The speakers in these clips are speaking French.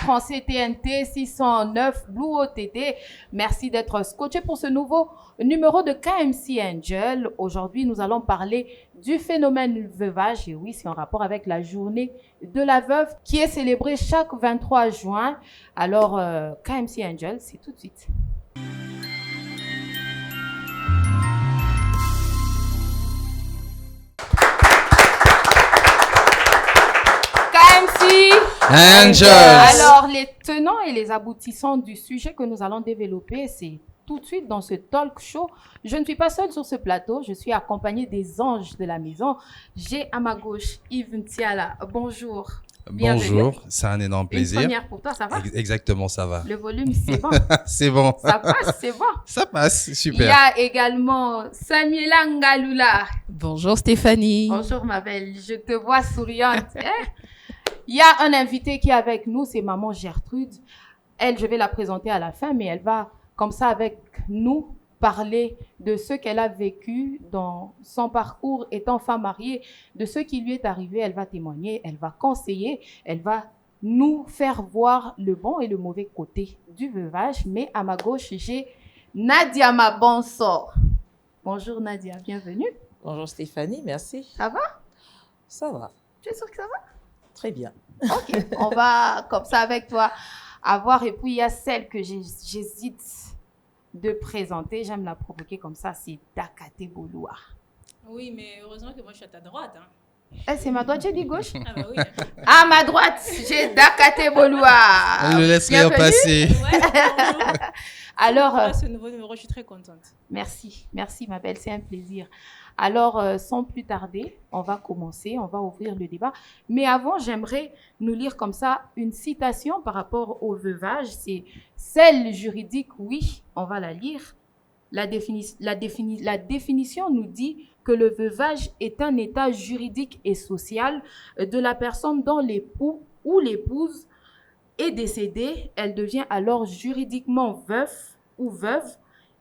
Français TNT 609 Blue OTT. Merci d'être scotché pour ce nouveau numéro de KMC Angel. Aujourd'hui, nous allons parler du phénomène veuvage. Et oui, c'est en rapport avec la journée de la veuve qui est célébrée chaque 23 juin. Alors, KMC Angel, c'est tout de suite. Angels. Alors, les tenants et les aboutissants du sujet que nous allons développer, c'est tout de suite dans ce talk show. Je ne suis pas seule sur ce plateau, je suis accompagnée des anges de la maison. J'ai à ma gauche Yves Ntiala. Bonjour. Bienvenue. Bonjour, c'est un énorme plaisir. Une première pour toi, ça va? Exactement, ça va. Le volume, c'est bon. C'est bon. Ça passe, c'est bon. Ça passe, super. Il y a également Samuela Ngalula. Bonjour Stéphanie. Bonjour ma belle, je te vois souriante. Il y a un invité qui est avec nous, c'est maman Gertrude. Elle, je vais la présenter à la fin, mais elle va, comme ça, avec nous, parler de ce qu'elle a vécu dans son parcours étant femme mariée, de ce qui lui est arrivé. Elle va témoigner, elle va conseiller, elle va nous faire voir le bon et le mauvais côté du veuvage. Mais à ma gauche, j'ai Nadia Mabansor. Bonjour Nadia, bienvenue. Bonjour Stéphanie, merci. Ça va? Ça va. Tu es sûre que ça va? Très bien. Ok, on va comme ça avec toi avoir. Et puis il y a celle que j'hésite de présenter. J'aime la provoquer comme ça, c'est Dakate Boloua. Oui, mais heureusement que moi je suis à ta droite. Hein. Eh, c'est ma droite, j'ai dit gauche. Ah bah oui. À ma droite, j'ai Dakate Boloua. On le laisserait passer. Ouais, bonjour. Alors, Pour ce nouveau numéro, je suis très contente. merci ma belle, c'est un plaisir. Alors, sans plus tarder, on va commencer, on va ouvrir le débat. Mais avant, j'aimerais nous lire comme ça une citation par rapport au veuvage. C'est celle juridique, oui, on va la lire. La définition nous dit que le veuvage est un état juridique et social de la personne dont l'époux ou l'épouse est décédée. Elle devient alors juridiquement veuf ou veuve.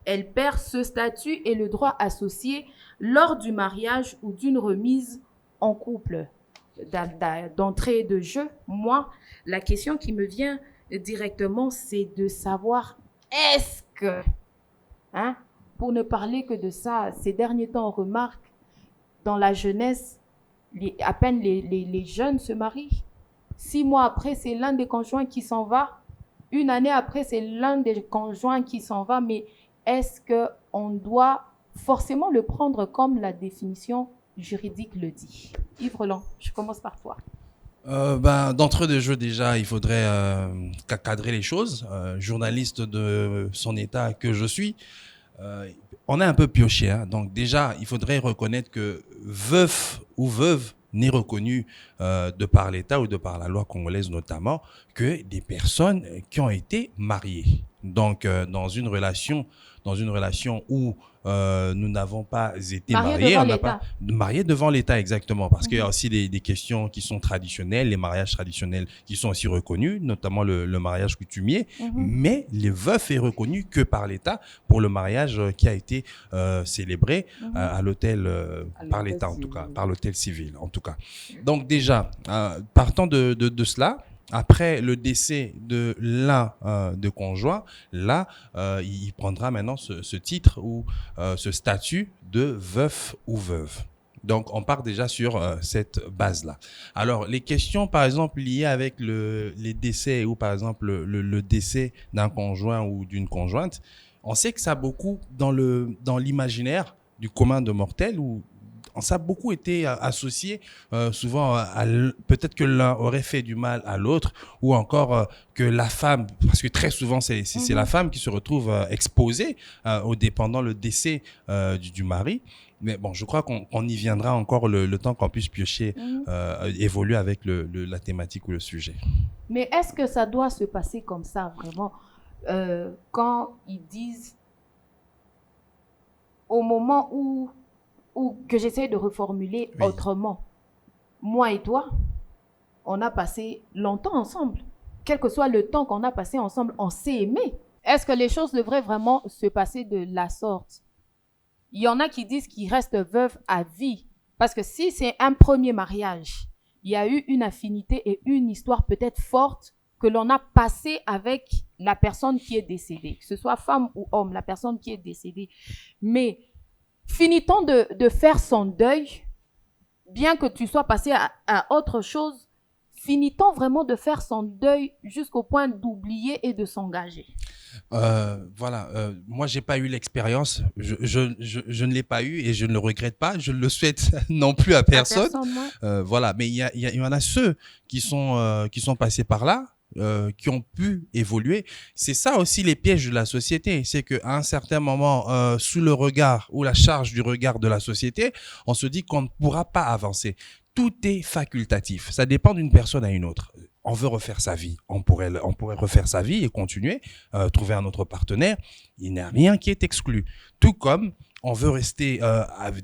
Elle perd ce statut et le droit associé lors du mariage ou d'une remise en couple. D'entrée de jeu, moi, la question qui me vient directement, c'est de savoir est-ce que, pour ne parler que de ça, ces derniers temps, on remarque dans la jeunesse, à peine les jeunes se marient. 6 mois après, c'est l'un des conjoints qui s'en va. Une année après, c'est l'un des conjoints qui s'en va, mais est-ce qu'on doit forcément le prendre comme la définition juridique le dit? Yves Roland, je commence par toi. D'entrée de jeu, déjà, il faudrait cadrer les choses. Journaliste de son état que je suis, on est un peu pioché. Hein. Donc déjà, il faudrait reconnaître que veuf ou veuve n'est reconnu de par l'État ou de par la loi congolaise notamment que des personnes qui ont été mariées. Donc, dans une relation où nous n'avons pas été mariés, on n'a pas mariés devant l'État exactement, parce qu'il y a aussi des questions qui sont traditionnelles, les mariages traditionnels qui sont aussi reconnus, notamment le mariage coutumier, mais les veufs est reconnu que par l'État pour le mariage qui a été célébré à l'hôtel par l'État en tout cas, par l'hôtel civil en tout cas. Donc déjà, partant de cela. Après le décès de l'un des conjoints, là, il prendra maintenant ce titre ou ce statut de veuf ou veuve. Donc, on part déjà sur cette base-là. Alors, les questions, par exemple, liées avec les décès ou, par exemple, le décès d'un conjoint ou d'une conjointe, on sait que ça a beaucoup dans l'imaginaire du commun de mortels où ça a beaucoup été associé souvent à peut-être que l'un aurait fait du mal à l'autre ou encore que la femme, parce que très souvent c'est la femme qui se retrouve exposée pendant le décès du mari. Mais bon, je crois qu'on y viendra encore le temps qu'on puisse piocher, évoluer avec la thématique ou le sujet. Mais est-ce que ça doit se passer comme ça vraiment quand ils disent au moment où que j'essaie de reformuler autrement. Moi et toi, on a passé longtemps ensemble. Quel que soit le temps qu'on a passé ensemble, on s'est aimé. Est-ce que les choses devraient vraiment se passer de la sorte? Il y en a qui disent qu'ils restent veufs à vie. Parce que si c'est un premier mariage, il y a eu une affinité et une histoire peut-être forte que l'on a passé avec la personne qui est décédée, que ce soit femme ou homme, la personne qui est décédée. Mais finit-on de faire son deuil, bien que tu sois passé à autre chose, finit-on vraiment de faire son deuil jusqu'au point d'oublier et de s'engager? Voilà, moi j'ai pas eu l'expérience, je ne l'ai pas eu et je ne le regrette pas, je ne le souhaite non plus à personne. Voilà, mais il y en a ceux qui sont passés par là, qui ont pu évoluer. C'est ça aussi les pièges de la société, c'est qu'à un certain moment, sous le regard ou la charge du regard de la société, on se dit qu'on ne pourra pas avancer. Tout est facultatif, ça dépend d'une personne à une autre. On veut refaire sa vie, on pourrait refaire sa vie et continuer, trouver un autre partenaire. Il n'y a rien qui est exclu. Tout comme on veut rester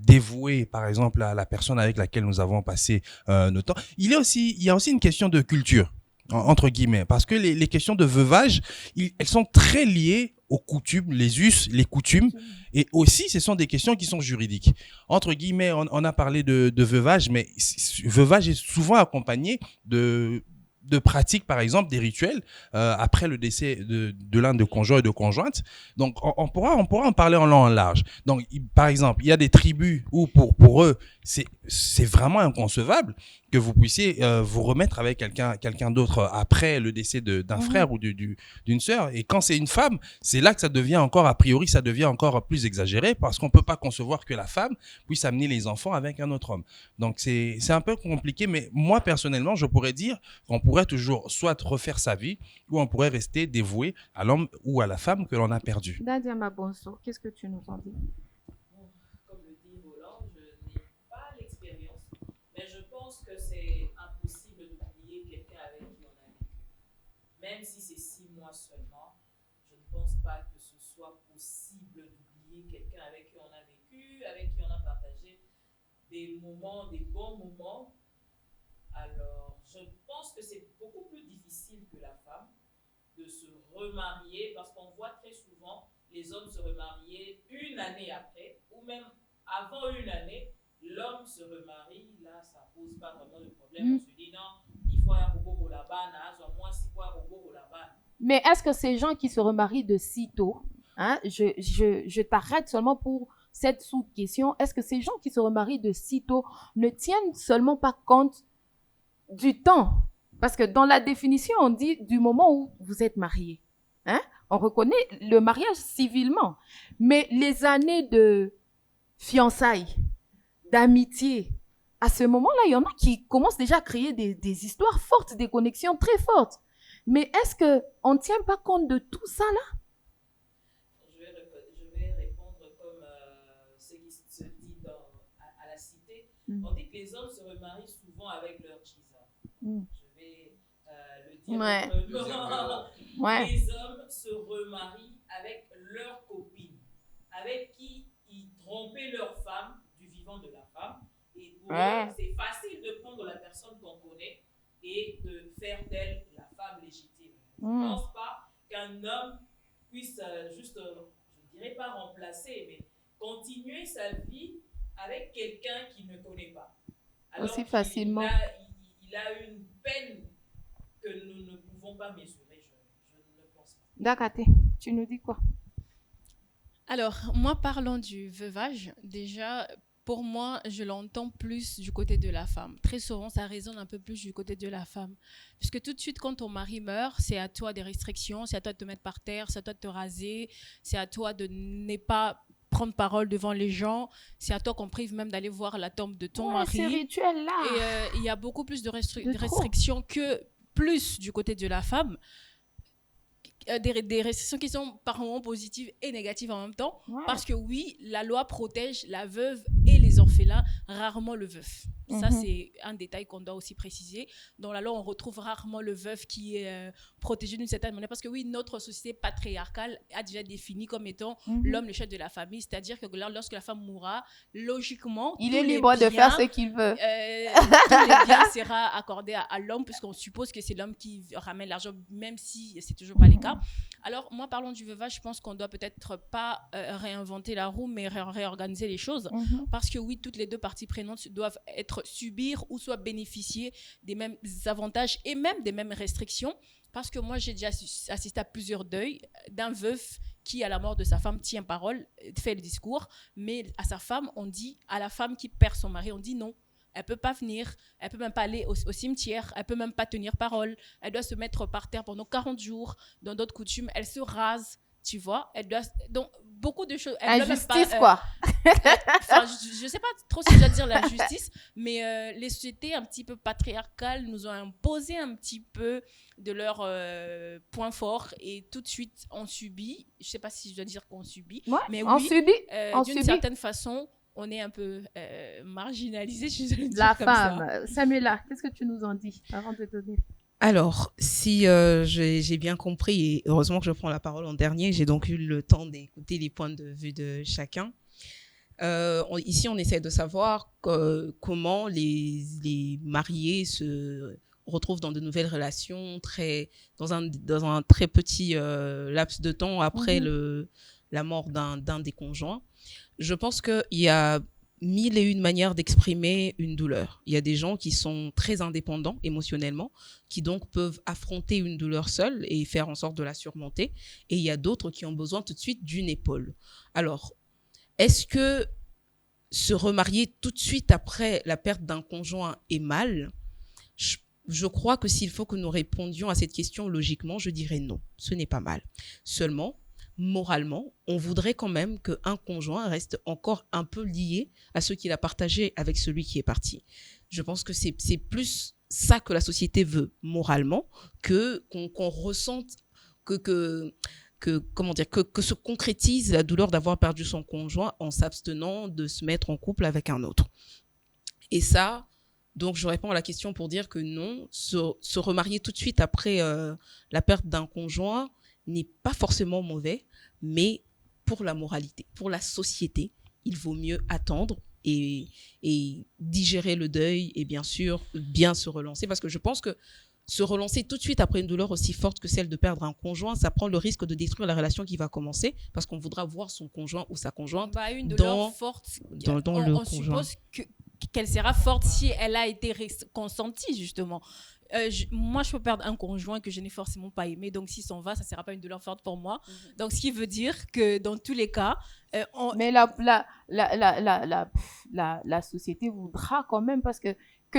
dévoué, par exemple, à la personne avec laquelle nous avons passé notre temps. Il y a aussi une question de culture, entre guillemets, parce que les questions de veuvage, elles sont très liées aux coutumes, les us, les coutumes, et aussi ce sont des questions qui sont juridiques. Entre guillemets, on a parlé de veuvage, mais veuvage est souvent accompagné de pratiques, par exemple, des rituels après le décès de l'un des conjoints et de conjointes. Donc, on pourra en parler en long et en large. Donc, par exemple, il y a des tribus où pour eux, c'est vraiment inconcevable que vous puissiez vous remettre avec quelqu'un d'autre après le décès d'un frère ou d'une sœur. Et quand c'est une femme, c'est là que ça devient encore, a priori, ça devient encore plus exagéré parce qu'on ne peut pas concevoir que la femme puisse amener les enfants avec un autre homme. Donc, c'est un peu compliqué, mais moi, personnellement, je pourrais dire qu'on pourrait toujours soit refaire sa vie ou on pourrait rester dévoué à l'homme ou à la femme que l'on a perdu. Nadia Mabonso, qu'est-ce que tu nous en dis? Comme le dit Roland, je n'ai pas l'expérience, mais je pense que c'est impossible d'oublier quelqu'un avec qui on a vécu. Même si c'est 6 mois seulement, je ne pense pas que ce soit possible d'oublier quelqu'un avec qui on a vécu, avec qui on a partagé des moments, des bons moments. Alors, je pense que c'est beaucoup plus difficile que la femme de se remarier parce qu'on voit très souvent les hommes se remarier une année après ou même avant une année, l'homme se remarie, là ça pose pas vraiment de problème. On se dit non, il faut un robot pour la banne, moi si faut un robot pour la banne. Mais est-ce que ces gens qui se remarient de si tôt, hein, je t'arrête seulement pour cette sous-question, est-ce que ces gens qui se remarient de si tôt ne tiennent seulement pas compte du temps? Parce que dans la définition, on dit du moment où vous êtes marié. Hein? On reconnaît le mariage civilement. Mais les années de fiançailles, d'amitié, à ce moment-là, il y en a qui commencent déjà à créer des histoires fortes, des connexions très fortes. Mais est-ce qu'on ne tient pas compte de tout ça là? Je vais répondre comme ce qui se dit à la cité. On dit que les hommes se remarient souvent avec leur chisa. Je vais le dire. Les hommes se remarient avec leurs copines, avec qui ils trompaient leur femme du vivant de la femme. Et pour eux, c'est facile de prendre la personne qu'on connaît et de faire d'elle la femme légitime. Je ne pense pas qu'un homme puisse juste, je ne dirais pas remplacer, mais continuer sa vie avec quelqu'un qu'il ne connaît pas. Alors aussi facilement. Il a une peine que nous ne pouvons pas mesurer, je ne pense pas. Dakaté, tu nous dis quoi? Alors, moi, parlant du veuvage, déjà, pour moi, je l'entends plus du côté de la femme. Très souvent, ça résonne un peu plus du côté de la femme. Puisque tout de suite, quand ton mari meurt, c'est à toi des restrictions, c'est à toi de te mettre par terre, c'est à toi de te raser, c'est à toi de ne pas prendre parole devant les gens, c'est à toi qu'on prive même d'aller voir la tombe de ton mari. Ces rituels-là. Et il y a beaucoup plus de restrictions que plus du côté de la femme. Des restrictions qui sont par moments positives et négatives en même temps. Parce que oui, la loi protège la veuve et les orphelins, rarement le veuf. Ça, c'est un détail qu'on doit aussi préciser. Dans la loi, on retrouve rarement le veuf qui est protégé d'une certaine manière. Parce que oui, notre société patriarcale a déjà défini comme étant l'homme le chef de la famille. C'est-à-dire que lorsque la femme mourra, logiquement, il est libre de faire ce qu'il veut. Tous les biens seront accordés à l'homme, puisqu'on suppose que c'est l'homme qui ramène l'argent, même si c'est toujours pas le cas. Alors, moi, parlons du veuvage, je pense qu'on doit peut-être pas réinventer la roue, mais réorganiser les choses. Parce que oui, toutes les deux parties prenantes doivent subir ou soit bénéficier des mêmes avantages et même des mêmes restrictions. Parce que moi, j'ai déjà assisté à plusieurs deuils d'un veuf qui, à la mort de sa femme, tient parole, fait le discours, mais à sa femme, on dit, à la femme qui perd son mari, on dit non. Elle ne peut pas venir, elle ne peut même pas aller au cimetière, elle ne peut même pas tenir parole, elle doit se mettre par terre pendant 40 jours. Dans d'autres coutumes, elle se rase, tu vois. Elle doit, donc, beaucoup de choses. Injustice, quoi. Je ne sais pas trop si je dois dire la justice, mais les sociétés un petit peu patriarcales nous ont imposé un petit peu de leurs points forts et tout de suite, on subit. Je ne sais pas si je dois dire qu'on subit, Ouais, mais on oui, subit. d'une certaine façon, on est un peu marginalisé, je vais le dire La comme femme. ça. Samuela, qu'est-ce que tu nous en dis avant de donner? Alors, si j'ai bien compris, et heureusement que je prends la parole en dernier, j'ai donc eu le temps d'écouter les points de vue de chacun. Ici, on essaie de savoir comment les mariés se retrouvent dans de nouvelles relations dans un très petit laps de temps après la mort d'un des conjoints. Je pense qu'il y a 1001 manières d'exprimer une douleur. Il y a des gens qui sont très indépendants émotionnellement, qui donc peuvent affronter une douleur seule et faire en sorte de la surmonter. Et il y a d'autres qui ont besoin tout de suite d'une épaule. Alors, est-ce que se remarier tout de suite après la perte d'un conjoint est mal ? Je crois que s'il faut que nous répondions à cette question logiquement, je dirais non, ce n'est pas mal. Seulement, moralement, on voudrait quand même qu'un conjoint reste encore un peu lié à ce qu'il a partagé avec celui qui est parti. Je pense que c'est plus ça que la société veut moralement, qu'on ressente, que se concrétise la douleur d'avoir perdu son conjoint en s'abstenant de se mettre en couple avec un autre. Et ça, donc je réponds à la question pour dire que non, se remarier tout de suite après la perte d'un conjoint n'est pas forcément mauvais, mais pour la moralité, pour la société, il vaut mieux attendre et digérer le deuil et bien sûr bien se relancer, parce que je pense que se relancer tout de suite après une douleur aussi forte que celle de perdre un conjoint, ça prend le risque de détruire la relation qui va commencer, parce qu'on voudra voir son conjoint ou sa conjointe une douleur forte, dans le on conjoint. suppose qu'elle sera forte si elle a été consentie, justement. Moi, je peux perdre un conjoint que je n'ai forcément pas aimé, donc s'il s'en va, ça ne sera pas une douleur forte pour moi. Donc, ce qui veut dire que dans tous les cas... Mais la société voudra quand même, parce que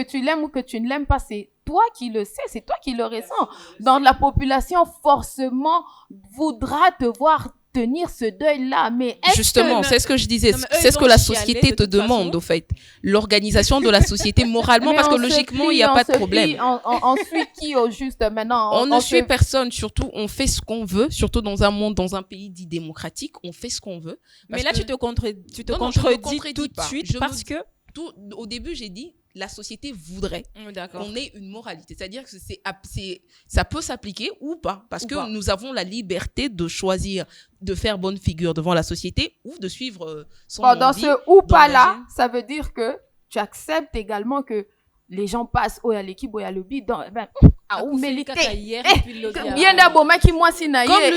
tu l'aimes ou que tu ne l'aimes pas, c'est toi qui le sais, c'est toi qui le ressens. Dans la population, forcément, voudra te voir tenir ce deuil-là. Mais justement, c'est ce que je disais, c'est ce que la société te demande, au fait. L'organisation de la société moralement, parce que logiquement, il n'y a pas de problème. On suit qui au juste maintenant? On ne suit personne, surtout, on fait ce qu'on veut, surtout dans un monde, dans un pays dit démocratique, on fait ce qu'on veut. Mais là, tu te contredis tout de suite, parce que... Au début, j'ai dit, la société voudrait qu'on ait une moralité. C'est-à-dire que ça peut s'appliquer ou pas. Parce que nous avons la liberté de choisir de faire bonne figure devant la société ou de suivre son envie. Dans ce ou pas là, ça veut dire que tu acceptes également que les gens passent au à l'équipe, au à le bid. Comme le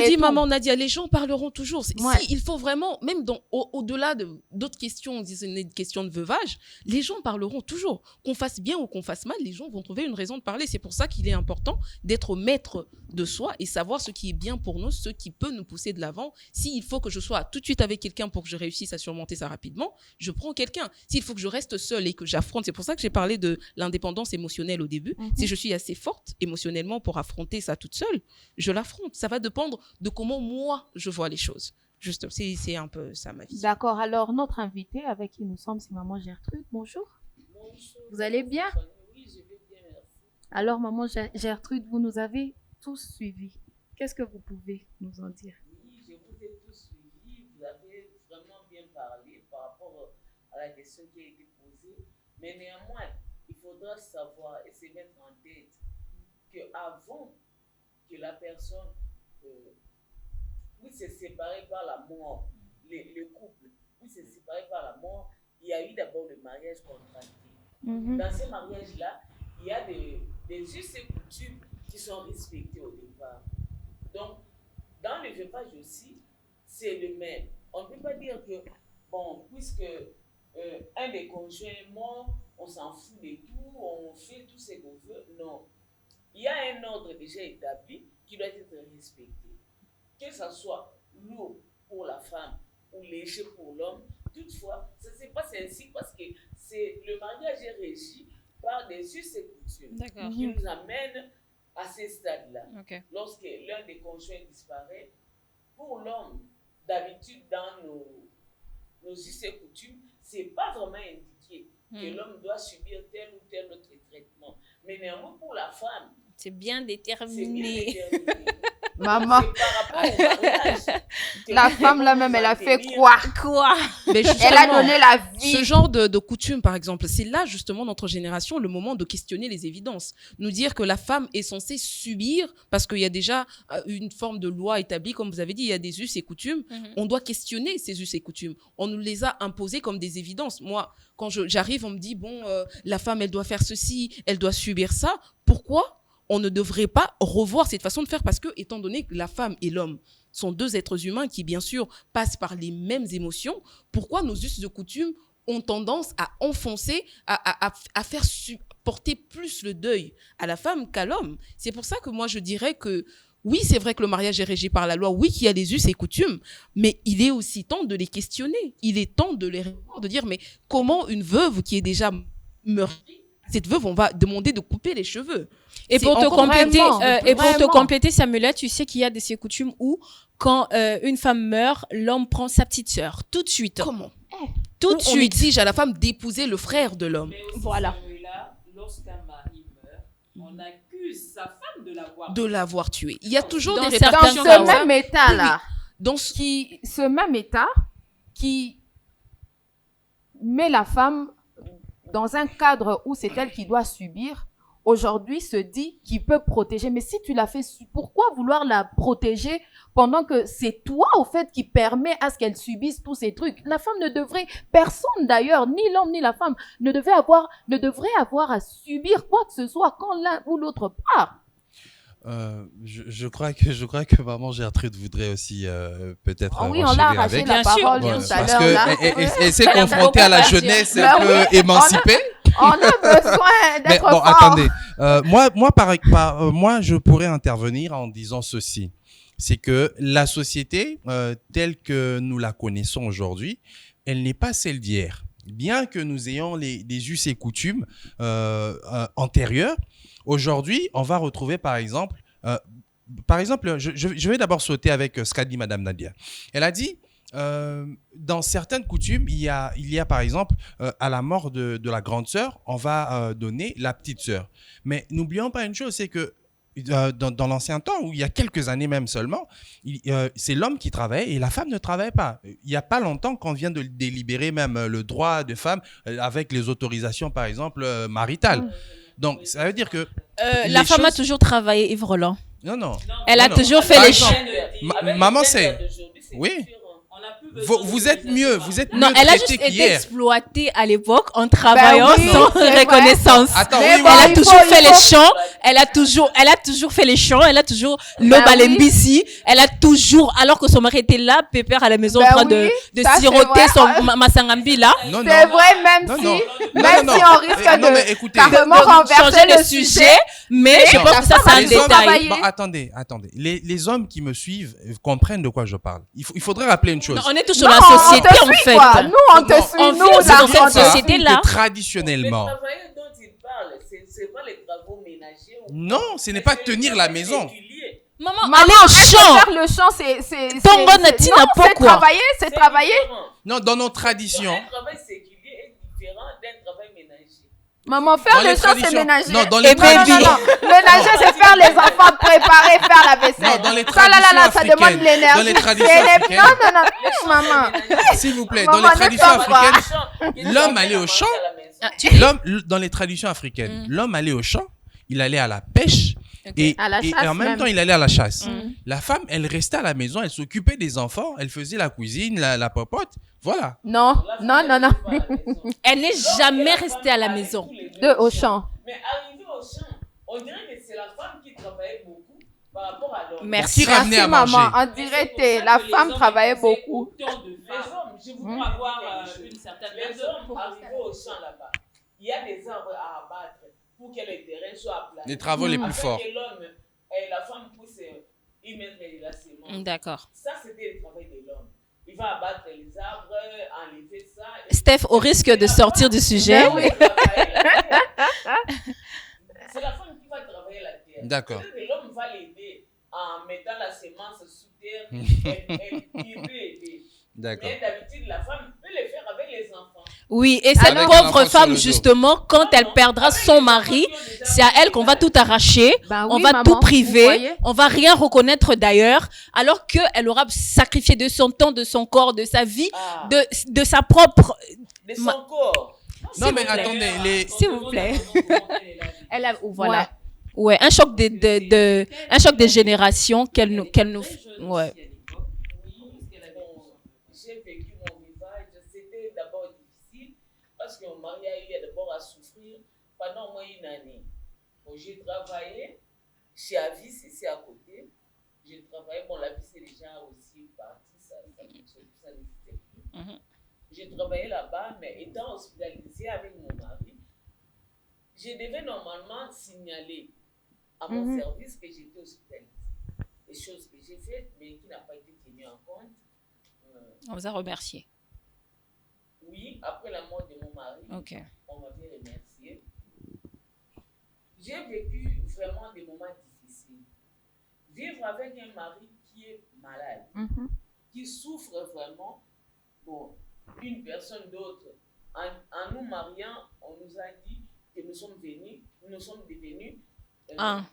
dit maman Nadia, les gens parleront toujours. Il faut vraiment, même au-delà d'autres questions, c'est une question de veuvage, les gens parleront toujours. Qu'on fasse bien ou qu'on fasse mal, les gens vont trouver une raison de parler. C'est pour ça qu'il est important d'être maître de soi et savoir ce qui est bien pour nous, ce qui peut nous pousser de l'avant. S'il faut que je sois tout de suite avec quelqu'un pour que je réussisse à surmonter ça rapidement, je prends quelqu'un. S'il faut que je reste seule et que j'affronte, c'est pour ça que j'ai parlé de l'indépendance émotionnelle au début. Si je suis assez forte émotionnellement pour affronter ça toute seule, je l'affronte. Ça va dépendre de comment moi je vois les choses. Juste, c'est un peu ça ma vision. D'accord. Alors notre invitée avec qui nous sommes, c'est maman Gertrude. Bonjour. Bonjour. Vous allez bien? Oui, je vais bien, merci. Alors maman Gertrude, vous nous avez tous suivis. Qu'est-ce que vous pouvez nous en dire? Oui, je vous ai tous suivis. Vous avez vraiment bien parlé par rapport à la question qui a été posée. Mais néanmoins, il faudra savoir et se mettre en tête qu'avant que la personne puisse se séparer par la mort, le couple puisse se séparer par la mort, il y a eu d'abord le mariage contracté. Dans ce mariage-là, il y a des us et coutumes qui sont respectés au départ. Donc, dans le veuvage aussi, c'est le même. On ne peut pas dire que, bon, puisque un des conjoints mort, on s'en fout de tout, on fait tout ce qu'on veut. Non. Il y a un ordre déjà établi qui doit être respecté. Que ce soit lourd pour la femme ou léger pour l'homme, toutefois, ça ne se passe ainsi parce que le mariage est régi par des us et coutumes qui nous amènent à ce stade-là. Okay. Lorsque l'un des conjoints disparaît, pour l'homme, d'habitude dans nos us et coutumes, ce n'est pas vraiment indiqué que l'homme doit subir tel ou tel autre traitement. Mais néanmoins, pour la femme, c'est bien c'est bien déterminé. déterminé. Maman, C'est par rapport au mariage. la femme là-même, elle a fait quoi? Mais Elle a justement, donné la vie. ce genre de coutume, par exemple, c'est là justement notre génération le moment de questionner les évidences. Nous dire que la femme est censée subir parce qu'il y a déjà une forme de loi établie, comme vous avez dit, il y a des us et coutumes. On doit questionner ces us et coutumes. On nous les a imposés comme des évidences. Moi, quand j'arrive, on me dit, bon, la femme, elle doit faire ceci, elle doit subir ça. Pourquoi on ne devrait pas revoir cette façon de faire? Parce que, étant donné que la femme et l'homme sont deux êtres humains qui, bien sûr, passent par les mêmes émotions, pourquoi nos us de coutume ont tendance à enfoncer, à faire porter plus le deuil à la femme qu'à l'homme? C'est pour ça que moi, je dirais que oui, c'est vrai que le mariage est régi par la loi, oui, qu'il y a des us et coutumes, mais il est aussi temps de les questionner. Il est temps de les revoir, de dire, mais comment une veuve qui est déjà meurtrie, cette veuve, on va demander de couper les cheveux? Et C'est pour te encore compléter, vraiment. Samuela, tu sais qu'il y a de ces coutumes où, quand une femme meurt, l'homme prend sa petite sœur tout de suite. Comment? Tout de On suite. exige à la femme d'épouser le frère de l'homme. Mais aussi, Voilà. Samuela, lorsqu'un mari meurt, on accuse sa femme de De l'avoir tué. Il y a toujours Dans des certains Dans répercussions. ce comme ça. même état là, Dans ce ce même état qui met la femme dans un cadre où c'est elle qui doit subir, aujourd'hui se dit qu'il peut protéger. Mais si tu l'as fait, pourquoi vouloir la protéger pendant que c'est toi, au fait, qui permet à ce qu'elle subisse tous ces trucs? La femme ne devrait, personne d'ailleurs, ni l'homme ni la femme, ne devrait avoir à subir quoi que ce soit quand l'un ou l'autre part. Je crois que maman Gertrude voudrait aussi peut-être Ah oui, on l'a renchérir arraché avec. la Bien sûr, parole bien tout sûr. à Parce l'heure là. elle s'est confrontée à la jeunesse Ben un peu oui, émancipée. On a besoin Mais d'être bon, fort. attendez. Moi, je pourrais intervenir en disant ceci. C'est que la société, telle que nous la connaissons aujourd'hui, elle n'est pas celle d'hier. Bien que nous ayons des us et coutumes antérieurs, aujourd'hui, on va retrouver par exemple, je vais d'abord sauter avec ce qu'a dit Madame Nadia. Elle a dit, dans certaines coutumes, il y a par exemple, à la mort de la grande sœur, on va donner la petite sœur. Mais n'oublions pas une chose, c'est que dans l'ancien temps, où il y a quelques années même seulement, c'est l'homme qui travaille et la femme ne travaille pas. Il n'y a pas longtemps qu'on vient de délibérer même le droit des femmes avec les autorisations, par exemple, maritales. Donc, ça veut dire que... La femme a toujours travaillé, Yves Roland. Non. Elle a Non. toujours fait Par les exemple, choses. maman, c'est... Oui. Vous êtes mieux Non, elle a juste traité été qu'hier. exploitée à l'époque en travaillant oui, sans c'est vrai. reconnaissance. Attends, Mais oui, bon, oui. Elle a il toujours faut- fait il les faut- chants. Elle a toujours fait les chants. Elle a toujours Ben l'Obalembisi. Elle a toujours, alors que son mari était là, pépère à la maison Ben en train oui, de ça, c'est siroter vrai. son Massangambi là. Non, C'est non. vrai, même Non, si, non. même Non, si non. on risque Non, mais écoutez. carrément De renverser changer le sujet. mais je Non. pense que ça, c'est un Les hommes détail. travaillent. Bon, attendez. Les hommes qui me suivent comprennent de quoi je parle. Il faudrait rappeler une chose. Non, on est tous sur Non, la on société, te en suit, fait. quoi. Nous, on te Non, suit. on Nous, vit aussi là, dans cette on te société. suit. là. Que traditionnellement. Les travailleurs dont il parle, c'est pas les travaux ménagers. Non, ce n'est pas tenir la maison. Maman, Maman, allez au est-ce que champ. faire le champ, c'est Tongo c'est- Nati non, n'a pas c'est quoi. travailler, c'est travailler. Non, dans nos traditions. Un travail séculier est différent d'un travail ménager. Maman, faire Dans le les champ, c'est traditions. ménager. Non, dans Non, les non, non, traditions. non. Ménager, c'est faire les enfants préparer, faire la vaisselle. Non, dans les Ça, là, là, traditions ça demande de africaines. l'énergie. Dans les traditions C'est les- africaines. Non, non, non. Maman. S'il vous plaît, Maman, dans les ne traditions t'en pas. africaines, l'homme allait au champ. Dans les traditions africaines, l'homme allait au champ, il allait à la pêche et, À la et chasse en même même. temps il allait à la chasse. Mhm. La femme, elle restait à la maison, elle s'occupait des enfants, elle faisait la cuisine, la popote, voilà. Non, non, non, non. Elle n'est jamais restée à la maison. Au champ. Mais arrivé au champ, on dirait que c'est la femme qui travaillait beaucoup par rapport à l'homme. Merci. Qui ramenait à Merci, manger. maman. On dirait que la femme travaillait beaucoup. Les hommes, Je voudrais avoir une certaine Les hommes arrivés au champ là-bas, il y a des arbres à abattre pour que les terrains soient plats. Les travaux les plus Afin forts. que l'homme et la femme puissent y mettre la sémence. D'accord. Ça, c'était le travail de l'homme. Il va abattre les arbres, enlever ça. Steph, au risque de sortir du sujet. C'est la femme qui va travailler la terre. D'accord. Peut-être que l'homme va l'aider en mettant la sémence sous terre. Il peut aider. D'accord. Mais d'habitude, la femme peut le faire avec les enfants. Oui, et cette Avec pauvre l'enfant sur femme, le dos. justement, quand elle perdra son mari, c'est à elle qu'on va tout arracher, Ben on oui, va maman, tout vous priver, voyez? on va rien reconnaître d'ailleurs, alors qu'elle aura sacrifié de son temps, de son corps, de sa vie, Ah, de sa propre... de son corps. Non, mais S'il vous plaît. attendez, les... S'il vous plaît. Elle a, voilà. Ouais. Ouais, un choc un choc des générations qu'elle nous, ouais. J'ai vécu mon rivage, c'était d'abord difficile parce que mon mari a eu d'abord à souffrir pendant au moins une année. Bon, j'ai travaillé chez Avis, ici à côté. J'ai travaillé, bon, la vie c'est déjà aussi parti, ça n'existait plus. Mhm. J'ai travaillé là-bas, mais étant hospitalisée avec mon mari, je devais normalement signaler à mon service que j'étais hospitalisée. Des choses que j'ai faites, mais qui n'ont pas été tenues en compte. On vous a remercié. Oui, après la mort de mon mari, Ok. on m'avait remercié. J'ai vécu vraiment des moments difficiles. Vivre avec un mari qui est malade, qui souffre vraiment, bon, une personne d'autre. En nous mariant, on nous a dit que nous sommes devenus un.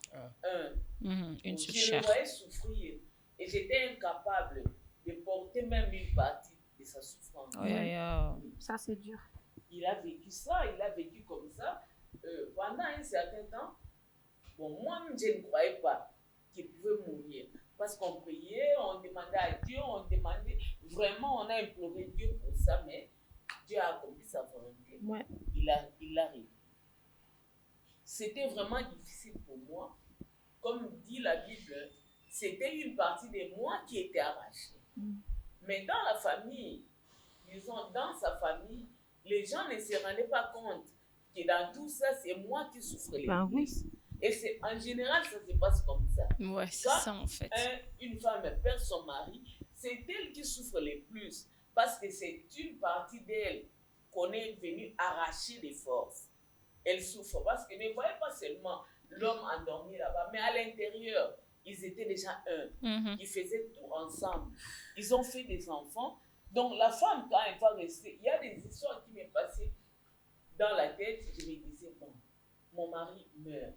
Une Je le chair. voyais souffrir et j'étais incapable de porter même une partie de sa souffrance. Ça, c'est dur. Il a vécu ça, il a vécu comme ça pendant un certain temps. Bon, moi-même, je ne croyais pas qu'il pouvait mourir parce qu'on priait, on demandait à Dieu, vraiment, on a imploré Dieu pour ça, mais Dieu a accompli sa volonté. Ouais. Il a réussi. C'était vraiment difficile pour moi. Comme dit la Bible, c'était une partie de moi qui était arrachée. Mais dans la famille, disons, dans sa famille, les gens ne se rendaient pas compte que dans tout ça, c'est moi qui souffrais le plus. Et c'est, en général, ça se passe comme ça. Ouais, c'est Quand ça en fait. une femme perd son mari, c'est elle qui souffre le plus. Parce que c'est une partie d'elle qu'on est venu arracher des forces. Elle souffre parce que ne voyez pas seulement l'homme endormi là-bas, mais à l'intérieur, ils étaient déjà un. Ils faisaient tout ensemble. Ils ont fait des enfants. Donc la femme, quand elle va rester, il y a des histoires qui m'est passées dans la tête. Je me disais, bon, mon mari meurt.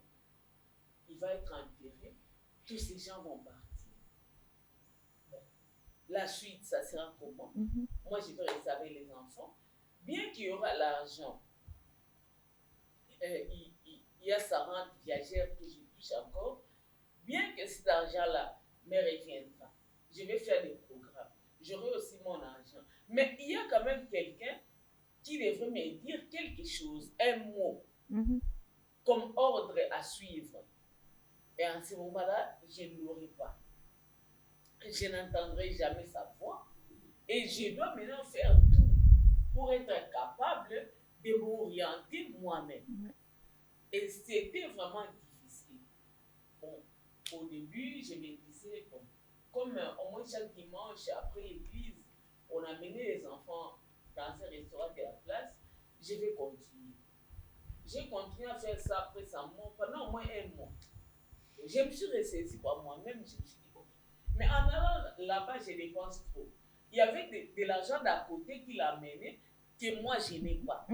Il va être enterré. Tous ces gens vont partir. Bon. La suite, ça sera comment? Moi, je vais rester avec les enfants. Bien qu'il y aura l'argent, il y a sa rente viagère que je touche encore. Bien que cet argent-là me reviendra, je vais faire des programmes. J'aurai aussi mon argent. Mais il y a quand même quelqu'un qui devrait me dire quelque chose, un mot, comme ordre à suivre. Et en ce moment-là, je ne l'aurai pas. Je n'entendrai jamais sa voix. Et je dois maintenant faire tout pour être capable de m'orienter moi-même. Et c'était vraiment difficile. Bon, au début, je me disais, bon, comme au moins chaque dimanche, après l'église, on amenait les enfants dans un restaurant de la place, je vais continuer. J'ai continué à faire ça après sa mort pendant au moins un mois. Je me suis ressaisie par moi-même, je me suis dit, bon. Mais en allant là-bas, je dépense trop. Il y avait de l'argent d'à côté qu'il amenait que moi, je n'ai pas.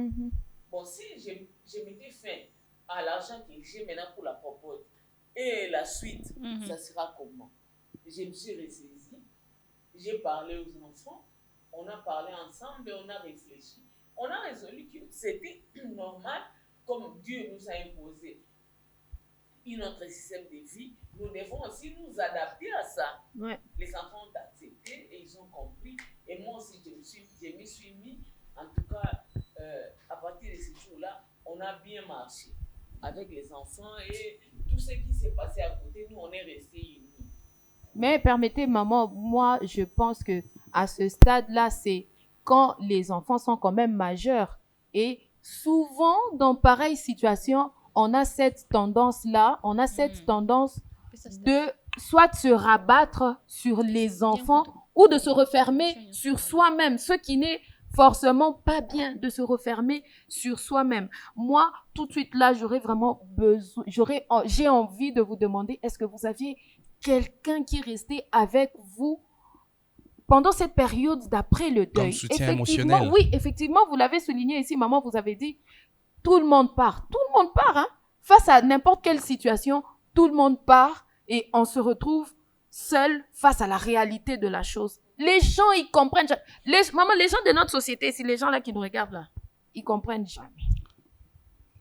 Bon, si je mettais fin à l'argent que j'ai maintenant pour la popote et la suite, ça sera comment? Je me suis ressaisie, j'ai parlé aux enfants, on a parlé ensemble et on a réfléchi. On a résolu que c'était normal, comme Dieu nous a imposé notre système de vie, nous devons aussi nous adapter à ça. Ouais. Les enfants ont accepté et ils ont compris. Et moi aussi, je me suis mis, en tout cas, à partir de ce jour-là, on a bien marché avec les enfants et tout ce qui s'est passé à côté, nous, on est restés unis. Mais permettez, maman, moi, je pense que à ce stade-là, c'est quand les enfants sont quand même majeurs. Et souvent, dans pareille situation, on a cette tendance-là, on a cette tendance de soit se rabattre sur les enfants ou de se refermer sur soi-même, ce qui n'est forcément pas bien de se refermer sur soi-même. Moi, tout de suite là, j'aurais vraiment besoin, j'ai envie de vous demander, est-ce que vous aviez quelqu'un qui restait avec vous pendant cette période d'après le deuil? Comme soutien Effectivement, émotionnel. oui, effectivement, vous l'avez souligné ici, maman, vous avez dit, tout le monde part. Tout le monde part, hein. Face à n'importe quelle situation, tout le monde part et on se retrouve seul face à la réalité de la chose. Les gens, ils comprennent. Maman, les gens de notre société, si les gens là qui nous regardent là, ils comprennent jamais.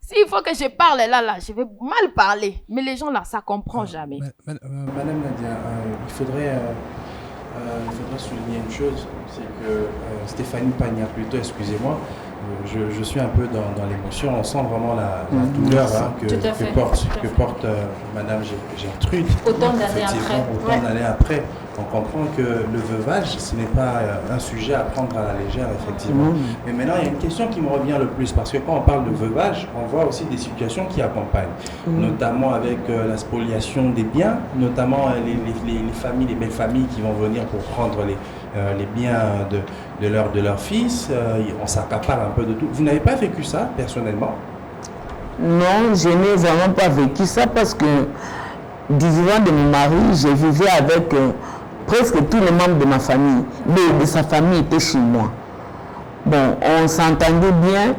S'il faut que je parle là, je vais mal parler. Mais les gens là, ça comprend jamais. Madame Nadia, il faudrait souligner une chose, c'est que Stéphanie Pagna, plutôt, excusez-moi, je suis un peu dans l'émotion. On sent vraiment la douleur que porte Madame Gertrude. Autant d'années après. Autant d'années après. On comprend que le veuvage, ce n'est pas un sujet à prendre à la légère, effectivement. Mais maintenant, il y a une question qui me revient le plus, parce que quand on parle de veuvage, on voit aussi des situations qui accompagnent, notamment avec la spoliation des biens, notamment les familles, les belles familles qui vont venir pour prendre les biens de leur fils. On s'accapare un peu de tout. Vous n'avez pas vécu ça, personnellement? Non, je n'ai vraiment pas vécu ça parce que du vivant de mon mari, je vivais avec presque tous les membres de ma famille. De sa famille étaient chez moi. Bon, on s'entendait bien.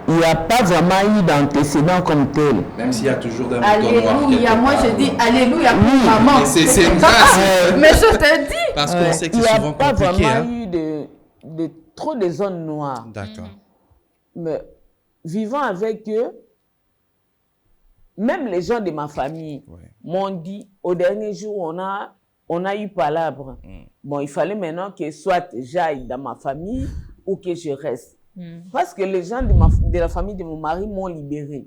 Il n'y a pas vraiment eu d'antécédent comme tel. Même s'il y a toujours d'un Alléluia, moi je dis Alléluia pour maman. C'est une grâce. Mais je te dis. Parce qu'on sait que il c'est n'y a souvent pas compliqué. vraiment eu de trop de zones noires. D'accord. Mais vivant avec eux, même les gens de ma famille m'ont dit, au dernier jour, on a eu palabre. Bon, il fallait maintenant que soit j'aille dans ma famille ou que je reste. Parce que les gens de la famille de mon mari m'ont libéré.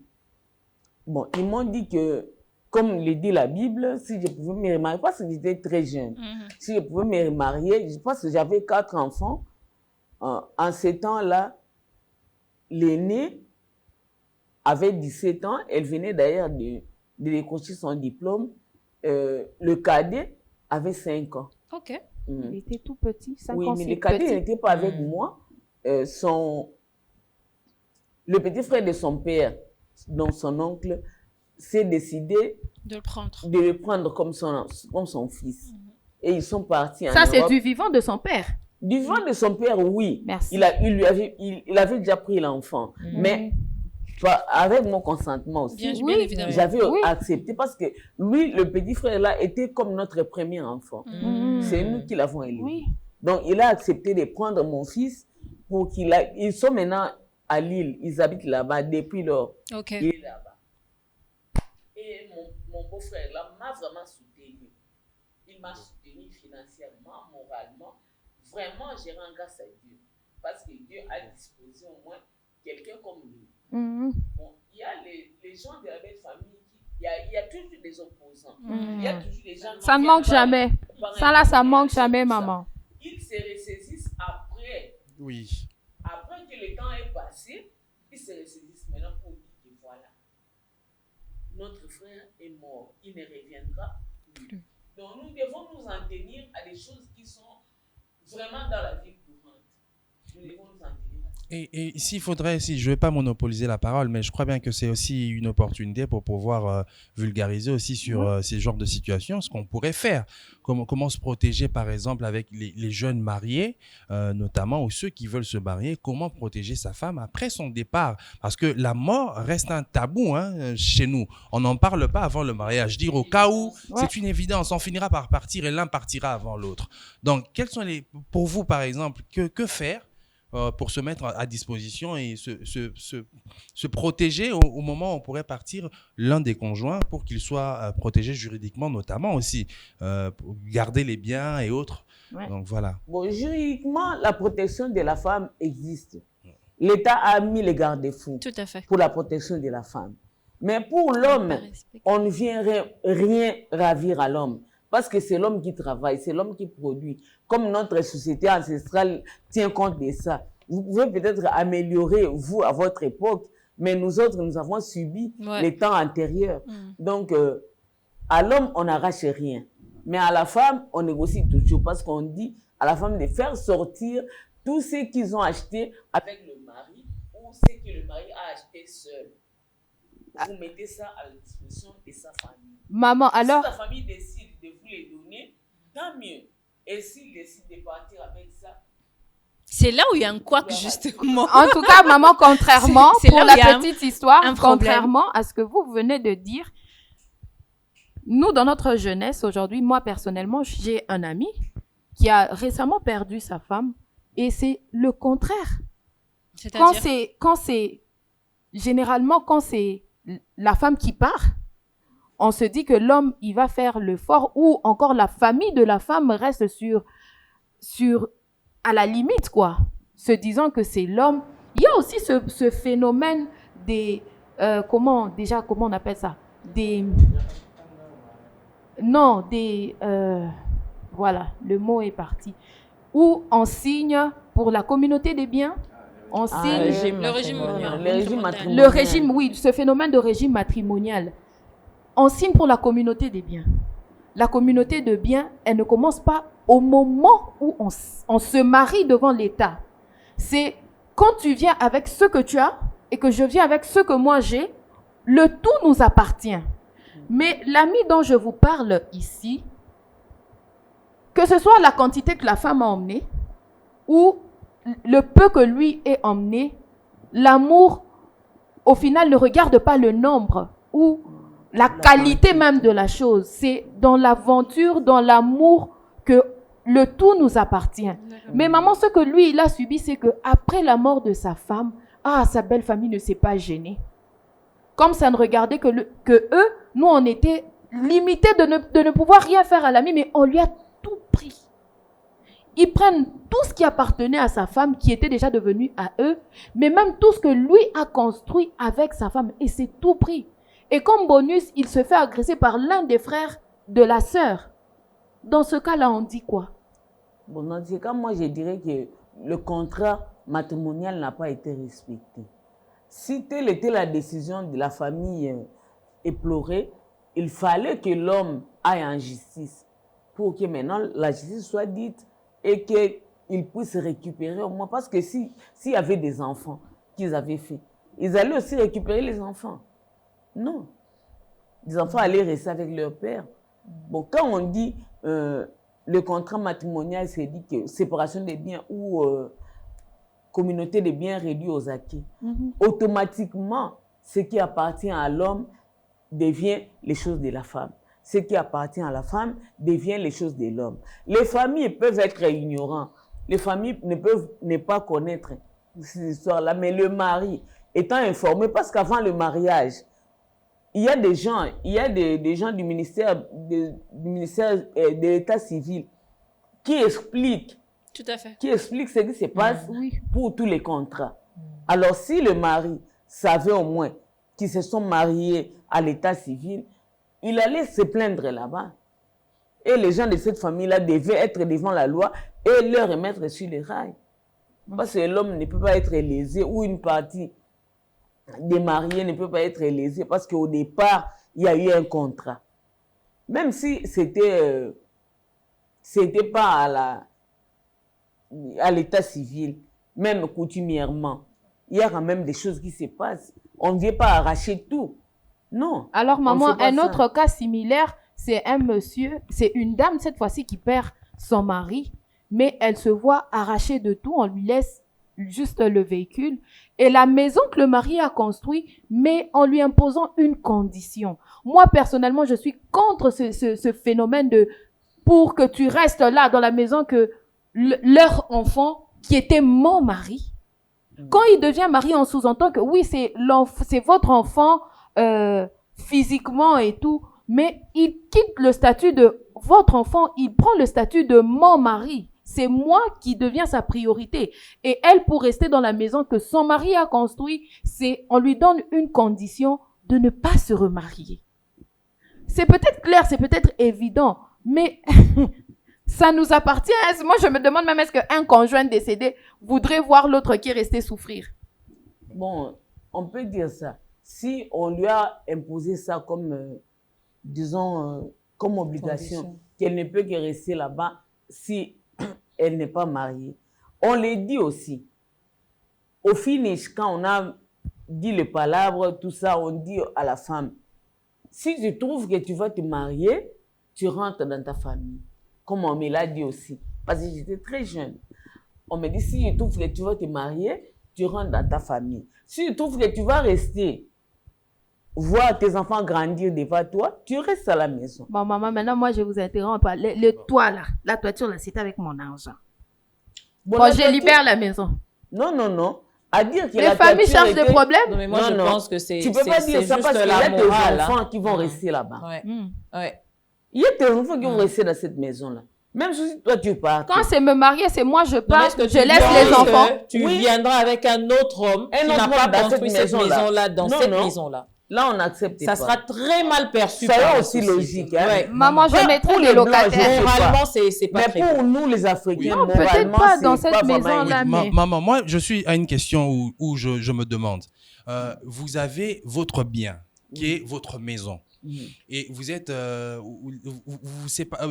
Bon, ils m'ont dit que, comme le dit la Bible, si je pouvais me remarier, parce que j'étais très jeune, si je pouvais me remarier, je pense que j'avais 4 enfants. En ces temps-là, l'aînée avait 17 ans. Elle venait d'ailleurs de décrocher son diplôme. Le cadet avait 5 ans. Ok. Il était tout petit. 5 oui, ans, mais c'est le cadet petit. n'était pas avec moi. Le petit frère de son père, donc son oncle, s'est décidé De le prendre. de le prendre comme son fils. Et ils sont partis en Ça, c'est Europe. du vivant de son père. Du vivant de son père, oui. Merci. Il avait déjà pris l'enfant. Mais avec mon consentement aussi. Bien, Oui, bien évidemment. J'avais Oui. accepté parce que lui, le petit frère là, était comme notre premier enfant. C'est nous qui l'avons élevé. Oui. Donc, il a accepté de prendre mon fils pour ils sont maintenant à Lille. Ils habitent là-bas depuis lors. Ok. Il est là-bas. Et mon beau-frère là m'a vraiment soutenu. Il m'a soutenu financièrement, moralement. Vraiment, j'ai rendu grâce à Dieu. Parce que Dieu a disposé au moins quelqu'un comme lui. Bon, il y a les gens de la belle famille, il y a toujours des opposants. Il y a toujours des gens qui Ça ne manque jamais. Ça là, ça manque jamais, maman. Ils se ressaisissent après. Oui. Après que le temps est passé, ils se ressaisissent maintenant pour dire que voilà, notre frère est mort, il ne reviendra plus. Donc nous devons nous en tenir à des choses qui sont vraiment dans la vie courante. Nous devons nous en tenir à ça. Et ici, il faudrait, je ne vais pas monopoliser la parole, mais je crois bien que c'est aussi une opportunité pour pouvoir vulgariser aussi sur ces genres de situations, ce qu'on pourrait faire. Comment se protéger, par exemple, avec les jeunes mariés, notamment, ou ceux qui veulent se marier, comment protéger sa femme après son départ? Parce que la mort reste un tabou chez nous. On n'en parle pas avant le mariage. Dire au cas où, c'est une évidence, on finira par partir et l'un partira avant l'autre. Donc, quels sont pour vous, par exemple, que faire pour se mettre à disposition et se protéger au moment où on pourrait partir l'un des conjoints pour qu'il soit protégé juridiquement, notamment aussi, pour garder les biens et autres. Ouais. Donc voilà. Bon, juridiquement, la protection de la femme existe. L'État a mis les garde-fous pour la protection de la femme. Mais pour l'homme, on ne vient rien ravir à l'homme. Parce que c'est l'homme qui travaille, c'est l'homme qui produit. Comme notre société ancestrale tient compte de ça. Vous pouvez peut-être améliorer, vous, à votre époque, mais nous autres, nous avons subi les temps antérieurs. Donc, à l'homme, on n'arrache rien. Mais à la femme, on négocie toujours parce qu'on dit à la femme de faire sortir tout ce qu'ils ont acheté avec le mari ou ce que le mari a acheté seul. Vous mettez ça à la disposition de sa famille. Maman, alors... Si la famille décide de vous les donner, tant mieux. Et s'il décide de partir avec ça... C'est là où il y a un couac, justement. En tout cas, maman, contrairement, c'est pour là où la il y a petite histoire, un problème. contrairement à ce que vous venez de dire, nous, dans notre jeunesse, aujourd'hui, moi, personnellement, j'ai un ami qui a récemment perdu sa femme et c'est le contraire. Généralement, quand c'est la femme qui part, on se dit que l'homme, il va faire le fort ou encore la famille de la femme reste à la limite, quoi, se disant que c'est l'homme. Il y a aussi ce phénomène des... comment on appelle ça? Voilà, le mot est parti. Où on signe pour la communauté des biens, on signe... Le régime, oui, ce phénomène de régime matrimonial. On signe pour la communauté des biens. La communauté de biens, elle ne commence pas au moment où on se marie devant l'État. C'est quand tu viens avec ce que tu as et que je viens avec ce que moi j'ai, le tout nous appartient. Mais l'ami dont je vous parle ici, que ce soit la quantité que la femme a emmenée ou le peu que lui ait emmené, l'amour, au final, ne regarde pas le nombre ou la qualité même de la chose. C'est dans l'aventure, dans l'amour que le tout nous appartient. Mais maman, ce que lui, il a subi, c'est qu'après la mort de sa femme, sa belle famille ne s'est pas gênée. Comme ça ne regardait que eux, nous, on était limités de ne pouvoir rien faire à l'ami, mais on lui a tout pris. Ils prennent tout ce qui appartenait à sa femme, qui était déjà devenu à eux, mais même tout ce que lui a construit avec sa femme, et c'est tout pris. Et comme bonus, il se fait agresser par l'un des frères de la sœur. Dans ce cas-là, on dit quoi? Bon, dans ce cas, moi, je dirais que le contrat matrimonial n'a pas été respecté. Si telle était la décision de la famille éplorée, il fallait que l'homme aille en justice pour que maintenant la justice soit dite et qu'il puisse récupérer au moins. Parce que s'il y avait des enfants qu'ils avaient fait, ils allaient aussi récupérer les enfants. Non. Les enfants allaient rester avec leur père. Bon, quand on dit le contrat matrimonial, c'est dit que séparation des biens ou communauté des biens réduits aux acquis, automatiquement, ce qui appartient à l'homme devient les choses de la femme. Ce qui appartient à la femme devient les choses de l'homme. Les familles peuvent être ignorantes. Les familles ne peuvent ne pas connaître cette histoire-là. Mais le mari étant informé, parce qu'avant le mariage, il y a des gens du ministère de l'État civil qui expliquent Tout à fait. Qui explique ce qui se passe pour tous les contrats. Alors, si le mari savait au moins qu'ils se sont mariés à l'état civil, il allait se plaindre là-bas. Et les gens de cette famille-là devaient être devant la loi et leur remettre sur les rails. Parce que l'homme ne peut pas être lésé ou une partie des mariés ne peut pas être lésée parce qu'au départ, il y a eu un contrat. Même si c'était pas à l'état civil, même coutumièrement, il y a quand même des choses qui se passent. On ne vient pas arracher tout. Non. Alors, maman, un autre cas similaire, c'est un monsieur, c'est une dame cette fois-ci qui perd son mari, mais elle se voit arracher de tout, on lui laisse juste le véhicule et la maison que le mari a construite, mais en lui imposant une condition. Moi, personnellement, je suis contre ce phénomène pour que tu restes là dans la maison que leur enfant, qui était mon mari, quand il devient mari, on sous-entend que oui, c'est votre enfant physiquement et tout, mais il quitte le statut de votre enfant, il prend le statut de mon mari. C'est moi qui deviens sa priorité. Et elle, pour rester dans la maison que son mari a construite, on lui donne une condition de ne pas se remarier. C'est peut-être clair, c'est peut-être évident, Mais ça nous appartient. Moi, je me demande même, est-ce qu'un conjoint décédé voudrait voir l'autre qui est resté souffrir? Bon, on peut dire ça. Si on lui a imposé ça comme, disons, comme obligation, qu'elle ne peut que rester là-bas si elle n'est pas mariée. On le dit aussi. Au finish, quand on a dit les palabres, tout ça, on dit à la femme, si tu trouves que tu vas te marier, tu rentres dans ta famille. Comme on me l'a dit aussi. Parce que j'étais très jeune. On me dit, si tu trouves que tu vas te marier, tu rentres dans ta famille. Si tu trouves que tu vas rester, voir tes enfants grandir devant toi, tu restes à la maison. Bon, maman, maintenant, moi, je vous interromps. Le toit, là, la toiture, là, c'est avec mon argent. Bon, je libère la maison. Non, non, non. À dire que les familles cherchent des problèmes. Non, mais moi, je pense que c'est. Tu peux pas dire ça parce qu'il y a tes enfants qui vont rester là-bas. Ouais. Ouais. Il y a tes enfants qui vont rester dans cette maison-là. Même si toi, tu pars. Quand c'est me marier, c'est moi, je pars, je laisse les enfants. Tu viendras avec un autre homme qui n'a pas construit cette maison-là, dans cette maison-là. Là, on accepte pas. Ça sera très mal perçu. Ça est aussi logique. Hein? Ouais. Maman, je mettrai les locataires. Moralement, c'est pas très Mais pour nous, les Africains, non, peut-être pas dans cette maison-là. Mais... Maman, moi, je suis à une question où je me demande. Vous avez votre bien, qui est votre maison. Et vous êtes...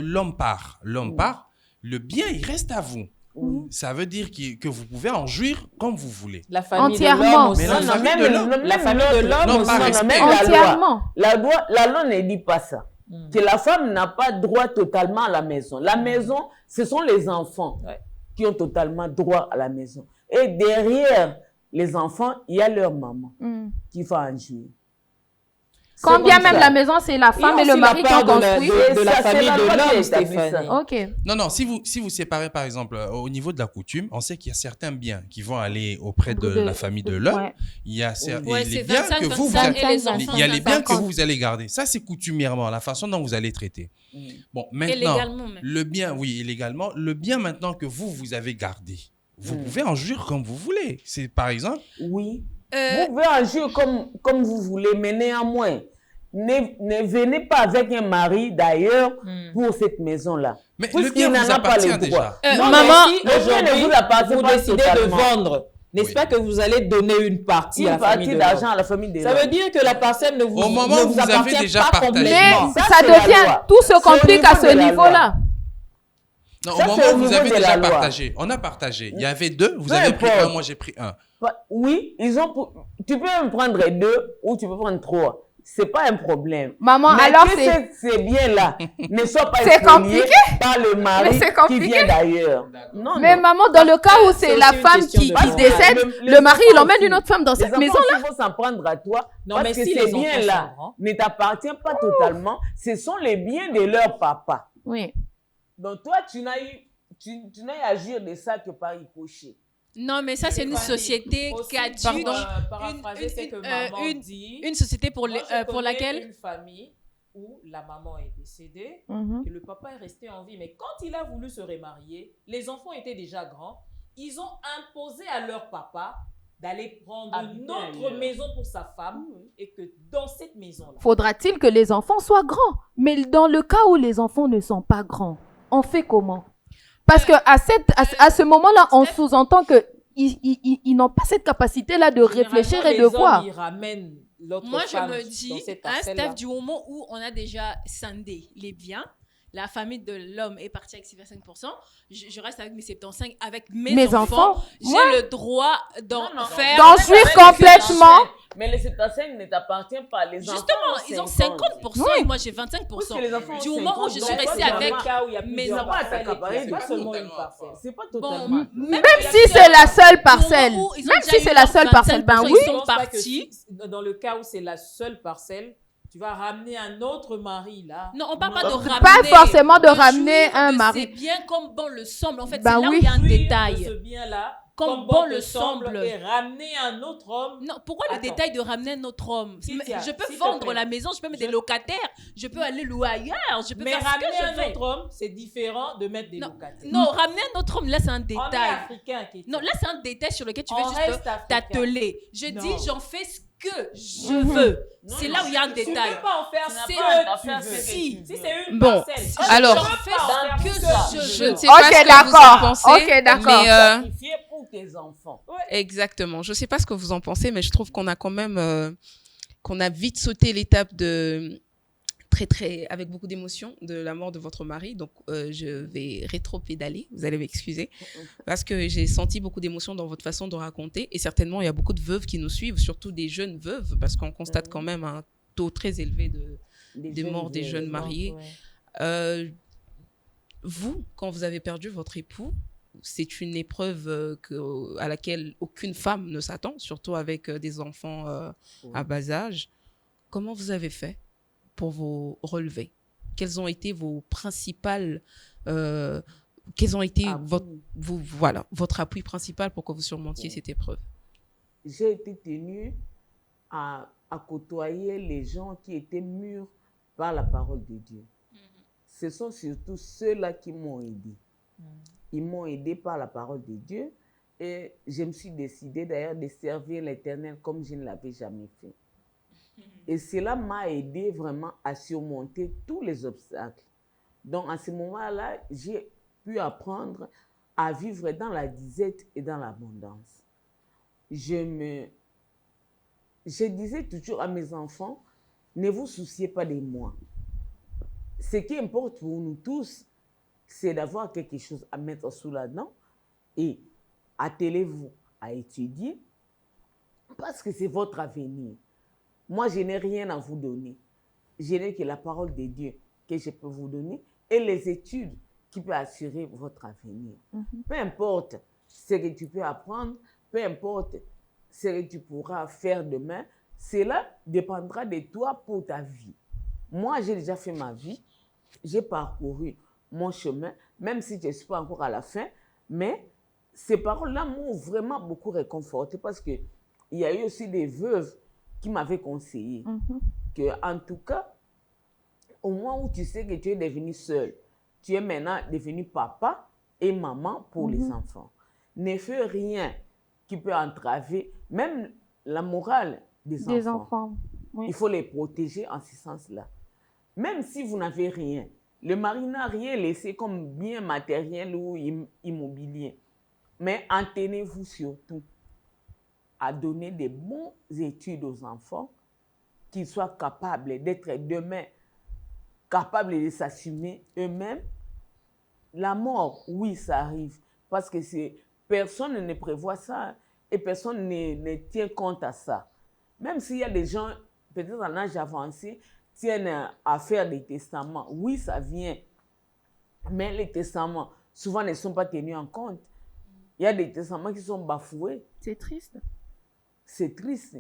l'homme part. L'homme part. Le bien, il reste à vous. Ça veut dire que vous pouvez en jouir comme vous voulez. La famille entièrement. de l'homme aussi. La famille de l'homme aussi. Entièrement. La loi ne dit pas ça. Que la femme n'a pas droit totalement à la maison. La maison, ce sont les enfants qui ont totalement droit à la maison. Et derrière les enfants, il y a leur maman qui va en jouir. Quand bien même la maison, c'est la femme et le mari qui ont construit. De la famille de l'homme, Stéphanie. Ok. Non, si vous séparez, par exemple, au niveau de la coutume, on sait qu'il y a certains biens qui vont aller auprès de la famille de l'homme. Ouais. Il y a les 25, biens que vous 25, allez, et les enfants, il y a les biens 50. que vous allez garder. Ça, c'est coutumièrement, la façon dont vous allez traiter. Bon, maintenant, légalement même. le bien, oui, illégalement, le bien maintenant que vous avez gardé, vous pouvez en jouir comme vous voulez. C'est par exemple... Oui. Vous pouvez en jouir comme vous voulez, mais néanmoins, ne venez pas avec un mari d'ailleurs pour cette maison-là. Mais le bien vous appartient déjà. Maman, aujourd'hui, vous décidez de vendre. N'est-ce pas que vous allez donner une partie à la famille d'argent à la famille de l'homme. Ça veut dire que la parcelle ne vous, au moment où vous avez déjà partagé. Mais ça devient, tout se complique à ce niveau-là. Non, au moment où vous avez déjà partagé, on a partagé. Il y avait deux, vous avez pris un, moi j'ai pris un. Oui, tu peux même prendre deux ou tu peux prendre trois. C'est pas un problème. Maman, mais alors c'est bien là. Ne sois pas compliqué par le mari qui vient d'ailleurs. Mais maman, dans le cas où c'est la femme qui décède, le mari, il emmène une autre femme dans cette maison-là. Il faut s'en prendre à toi. Non, parce mais que si ces les biens-là ne t'appartiennent pas totalement. Ce sont les biens de leur papa. Oui. Donc toi, tu n'as eu à agir de ça que par ricocher. Non, mais ça, c'est une société caduque. Une société pour laquelle... Une famille où la maman est décédée et le papa est resté en vie. Mais quand il a voulu se remarier, les enfants étaient déjà grands. Ils ont imposé à leur papa d'aller prendre une autre maison pour sa femme et que dans cette maison-là... Faudra-t-il que les enfants soient grands? Mais dans le cas où les enfants ne sont pas grands, on fait comment? Parce que à ce moment-là, on sous-entend que ils n'ont pas cette capacité-là de réfléchir et de voir. Moi, je me dis, Steph, du moment où on a déjà scindé les biens, la famille de l'homme est partie avec 65%, je reste avec mes 75%, avec mes enfants, j'ai le droit d'en jouir complètement. Mais les 75 ne t'appartiennent pas. Les justement, enfants, ils ont 50% et moi j'ai 25%. Du moment où je suis restée avec mes enfants. C'est pas totalement. Même si c'est la seule parcelle. Même si c'est la seule parcelle, ben oui. Ils sont partis. Dans le cas où c'est la seule parcelle, tu vas ramener un autre mari là. Non, on parle pas de ramener. Pas forcément de ramener un mari. C'est bien comme bon le semble. En fait, c'est là où il y a un détail. Ce bien là. comme bon le semble semble. et ramener un autre homme. Non, pourquoi le Attends. détail de ramener un autre homme? Cynthia, Je peux s'il te vendre plaît. la maison, je peux mettre des locataires, je peux aller louer ailleurs, je peux Mais faire ce ramener que je un veux. autre homme, c'est différent de mettre des Non, locataires. non, ramener un autre homme, là, c'est un On est détail. africain, Kétia. Non, là, c'est un détail sur lequel tu veux On juste reste africain. t'atteler. Je Non. dis, j'en fais ce que je veux. Non, C'est non, là où il y a un Tu détail. ne peux pas en faire Tu n'as ce pas à que faire tu ce veux. que Si. tu Si veux. c'est une Bon, parcelle, alors- tu ne peux pas en faire que ce je Je ne veux. sais pas Ok, ce que vous en d'accord. pensez. Ok, d'accord. Mais, Sacrifier pour tes enfants. exactement. Je ne sais pas ce que vous en pensez, mais je trouve qu'on a quand même qu'on a vite sauté l'étape de très avec beaucoup d'émotion de la mort de votre mari. Donc je vais rétro-pédaler. Vous allez m'excuser parce que j'ai senti beaucoup d'émotion dans votre façon de raconter et certainement il y a beaucoup de veuves qui nous suivent, surtout des jeunes veuves parce qu'on constate quand même un taux très élevé des morts des jeunes mariés. Vous, quand vous avez perdu votre époux, c'est une épreuve à laquelle aucune femme ne s'attend, surtout avec des enfants à bas âge. Comment vous avez fait pour vous relever? Quelles ont été vos principales... quels ont été votre appui principal pour que vous surmontiez cette épreuve? J'ai été tenue à côtoyer les gens qui étaient mûrs par la parole de Dieu. Ce sont surtout ceux-là qui m'ont aidé. Ils m'ont aidé par la parole de Dieu et je me suis décidée d'ailleurs de servir l'Éternel comme je ne l'avais jamais fait. Et cela m'a aidé vraiment à surmonter tous les obstacles. Donc à ce moment-là, j'ai pu apprendre à vivre dans la disette et dans l'abondance. Je disais toujours à mes enfants, ne vous souciez pas de moi. Ce qui importe pour nous tous, c'est d'avoir quelque chose à mettre sous la dent et attelez-vous à étudier parce que c'est votre avenir. Moi, je n'ai rien à vous donner. Je n'ai que la parole de Dieu que je peux vous donner et les études qui peuvent assurer votre avenir. Peu importe ce que tu peux apprendre, peu importe ce que tu pourras faire demain, cela dépendra de toi pour ta vie. Moi, j'ai déjà fait ma vie, j'ai parcouru mon chemin, même si je ne suis pas encore à la fin, mais ces paroles-là m'ont vraiment beaucoup réconforté parce qu'il y a eu aussi des veuves qui m'avaient conseillé que, en tout cas, au moment où tu sais que tu es devenu seul, tu es maintenant devenu papa et maman pour les enfants. Ne fais rien qui peut entraver même la morale des enfants. Oui. Il faut les protéger en ce sens-là. Même si vous n'avez rien, le mari n'a rien laissé comme bien matériel ou immobilier. Mais en tenez-vous surtout à donner des bonnes études aux enfants, qu'ils soient capables d'être demain, capables de s'assumer eux-mêmes. La mort, oui, ça arrive, parce que personne ne prévoit ça et personne ne tient compte à ça. Même s'il y a des gens, peut-être en âge avancé, tiennent à faire des testaments. Oui, ça vient, mais les testaments, souvent, ne sont pas tenus en compte. Il y a des testaments qui sont bafoués. C'est triste. C'est triste.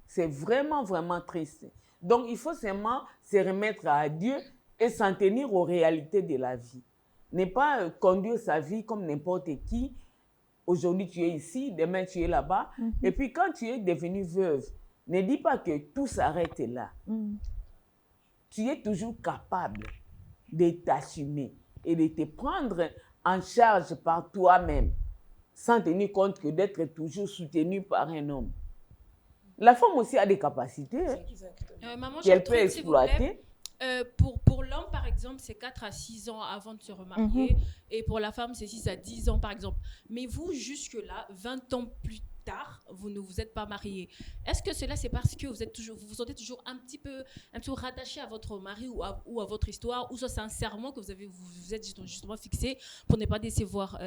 C'est vraiment, vraiment triste. Donc, il faut seulement se remettre à Dieu et s'en tenir aux réalités de la vie. Ne pas conduire sa vie comme n'importe qui. Aujourd'hui, tu es ici, demain, tu es là-bas. Et puis, quand tu es devenue veuve, ne dis pas que tout s'arrête là. Tu es toujours capable de t'assumer et de te prendre en charge par toi-même, sans tenir compte que d'être toujours soutenu par un homme. La femme aussi a des capacités Maman, qu'elle peut exploiter. Pour l'homme, par exemple, c'est 4 à 6 ans avant de se remarier. Et pour la femme, c'est 6 à 10 ans, par exemple. Mais vous, jusque-là, 20 ans plus tard, vous ne vous êtes pas marié. Est-ce que cela, c'est parce que vous vous sentez toujours un petit peu rattaché à votre mari ou à votre histoire, ou soit c'est un serment que vous êtes justement fixé pour ne pas décevoir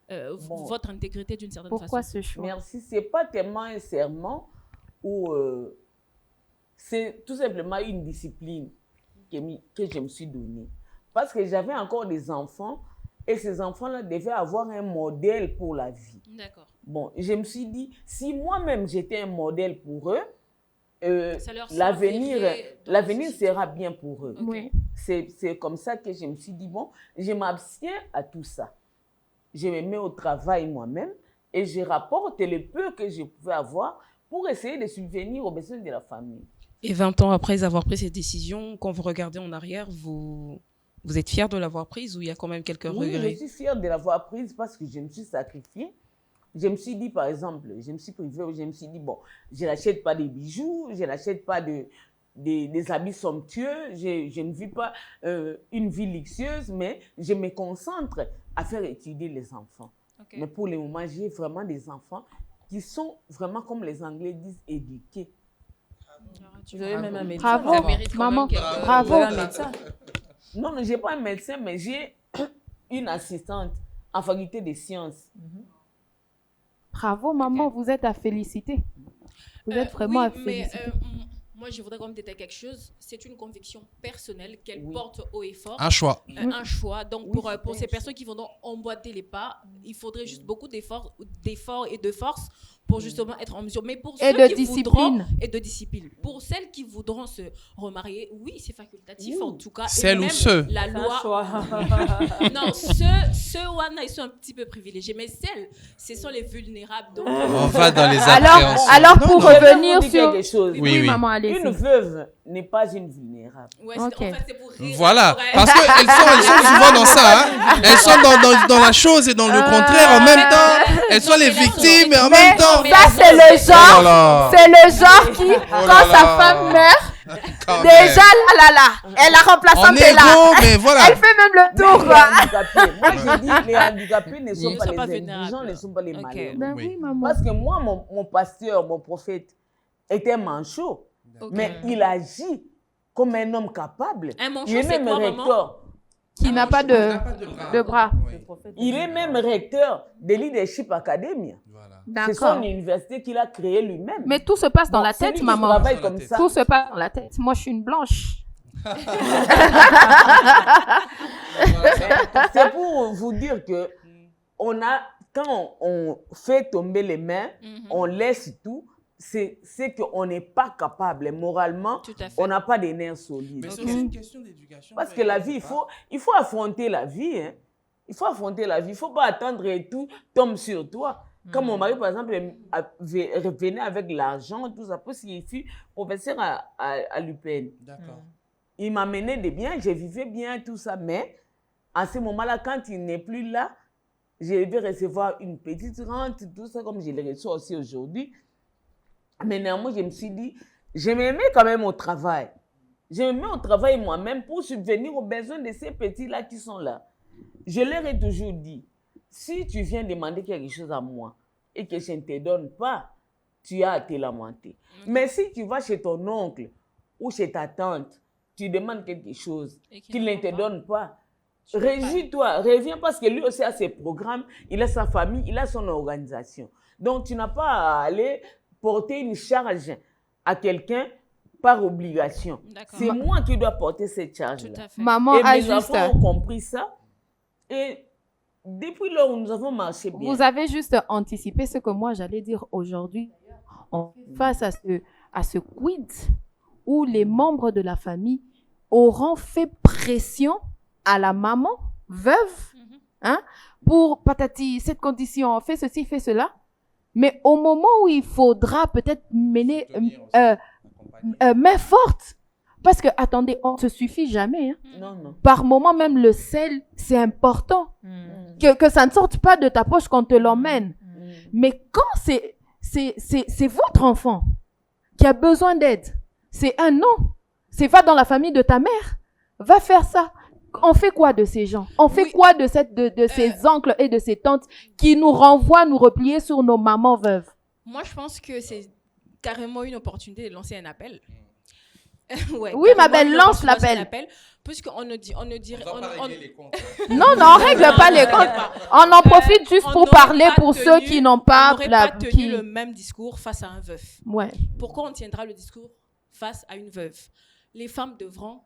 votre intégrité d'une certaine façon? Pourquoi ce choix? Merci. Ce n'est pas tellement un serment ou c'est tout simplement une discipline que je me suis donnée. Parce que j'avais encore des enfants et ces enfants-là devaient avoir un modèle pour la vie. D'accord. Bon, je me suis dit, si moi-même j'étais un modèle pour eux, l'avenir sera bien pour eux. Oui. C'est comme ça que je me suis dit, bon, je m'abstiens à tout ça. Je me mets au travail moi-même et je rapporte le peu que je pouvais avoir pour essayer de subvenir aux besoins de la famille. Et 20 ans après avoir pris cette décision, quand vous regardez en arrière, vous êtes fier de l'avoir prise ou il y a quand même quelques Oui, regrets? je suis fière de l'avoir prise parce que je me suis sacrifiée. Je me suis dit, par exemple, je me suis privée, je me suis dit, bon, je n'achète pas des bijoux, je n'achète pas des habits somptueux, je ne vis pas une vie luxueuse, mais je me concentre à faire étudier les enfants. Ok. Mais pour le moment, j'ai vraiment des enfants qui sont vraiment, comme les Anglais disent, éduqués. Vous avez même un médecin. Bravo, Ça mérite quand maman. même quelque- Vous Bravo. avez un médecin. Non, je n'ai pas un médecin, mais j'ai une assistante en faculté des sciences. Bravo, maman, vous êtes à féliciter. Vous êtes vraiment oui, à mais féliciter. moi, je voudrais quand même détailler quelque chose. C'est une conviction personnelle qu'elle Oui. porte haut et fort. Un choix. Un choix. Donc, Oui, pour c'est ces un personnes qui vont donc emboîter les pas, il faudrait juste beaucoup d'efforts et de force pour justement être en mesure. Mais pour Et ceux de qui voudront... discipline. Et de discipline. Pour celles qui voudront se remarier, oui, c'est facultatif Oui. en tout cas. Et Celles ou même ceux. La C'est un loi... choix. Non, ceux Wana, ils sont un petit peu privilégiés. Mais celles, ce sont les vulnérables. Donc, On va dans les Alors, appréhensions. alors pour Je vais revenir vous dire sur... quelque chose. Oui, oui. maman, allez. Une veuve n'est pas une vulnérable. ouais, Ok. en fait, c'est pour rire. Voilà, pour elle. parce qu'elles sont souvent dans ça. Hein. Elles sont dans la chose et dans le contraire en même temps. Elles sont les victimes et en même temps. Ça, c'est le Oh là genre... là. C'est le genre qui, là quand là. sa femme meurt, Quand déjà, même. elle la remplaçante En est là. égo, mais voilà. Elle fait même le Les tour, quoi. handicapés, moi je dis, les handicapés ne sont Ils pas sont les pas indigents, vulnérables. ne sont pas les Ok. malheureux. Ben Oui. oui, maman. Parce que moi, mon pasteur, mon prophète, était manchot, Ok. mais il agit comme un homme capable. Un manchot, Il est c'est même quoi, maman? recteur. Qui n'a pas de bras. Oui. Il est même recteur de Leadership Academy. Voilà. C'est son D'accord. université qu'il a créée lui-même. Mais tout se passe dans Bon, la c'est lui tête, qui maman. travaille comme ça. Tout se passe dans la tête. Moi, je suis une blanche. C'est pour vous dire que quand on fait tomber les mains, Mhm. on laisse tout, c'est qu'on n'est pas capable moralement, Tout à fait. on n'a pas des nerfs solides. Mais c'est Ok. aussi une question d'éducation. Parce que la vie, il faut affronter la vie. Hein. Il faut affronter la vie. Il ne faut pas attendre et tout tombe sur toi. Quand mon mari, par exemple, revenait avec l'argent, tout ça, parce qu'il fut professeur à l'UPN. D'accord. Il m'amenait des biens, je vivais bien, tout ça. Mais à ce moment-là, quand il n'est plus là, je vais recevoir une petite rente, tout ça, comme je le reçois aussi aujourd'hui. Mais néanmoins, je me suis dit, je me mets quand même au travail. Je me mets au travail moi-même pour subvenir aux besoins de ces petits-là qui sont là. Je leur ai toujours dit, si tu viens demander quelque chose à moi et que je ne te donne pas, tu as à te lamenter. Mais si tu vas chez ton oncle ou chez ta tante, tu demandes quelque chose Et qu'il ne te pas. donne pas, réjouis-toi, reviens parce que lui aussi a ses programmes, il a sa famille, il a son organisation. Donc tu n'as pas à aller porter une charge à quelqu'un par obligation. D'accord. C'est moi qui dois porter cette Tout charge-là. à fait. Maman Et a mes juste... enfants ont compris ça. Et depuis lors, nous avons marché bien. Vous avez juste anticipé ce que moi j'allais dire aujourd'hui. On fait face à ce quid où les membres de la famille auront fait pression à la maman, veuve, Mhm. hein, pour patati, cette condition, fais ceci, fais cela. Mais au moment où il faudra peut-être mener main forte, parce que attendez, on ne se suffit jamais. Hein. Non, non. Par moment, même le sel, c'est important. Que ça ne sorte pas de ta poche quand on te l'emmène. Mais quand c'est votre enfant qui a besoin d'aide, c'est un non. C'est va dans la famille de ta mère, va faire ça. On fait quoi de ces gens? On fait Oui. quoi de ces oncles et de ces tantes qui nous renvoient à nous replier sur nos mamans veuves? Moi, je pense que c'est carrément une opportunité de lancer un appel. Ouais, Oui, ma carrément belle, une lance opportunité de lancer un l'appel. appel, puisqu'on ne dit, les comptes. Non, non, on règle pas les comptes. On en profite juste on pour n'aurait parler pas pour tenu- ceux qui n'ont on pas... n'aurait pas tenu qui- le même discours face à un veuf. Ouais. Pourquoi on tiendra le discours face à une veuve? Les femmes devront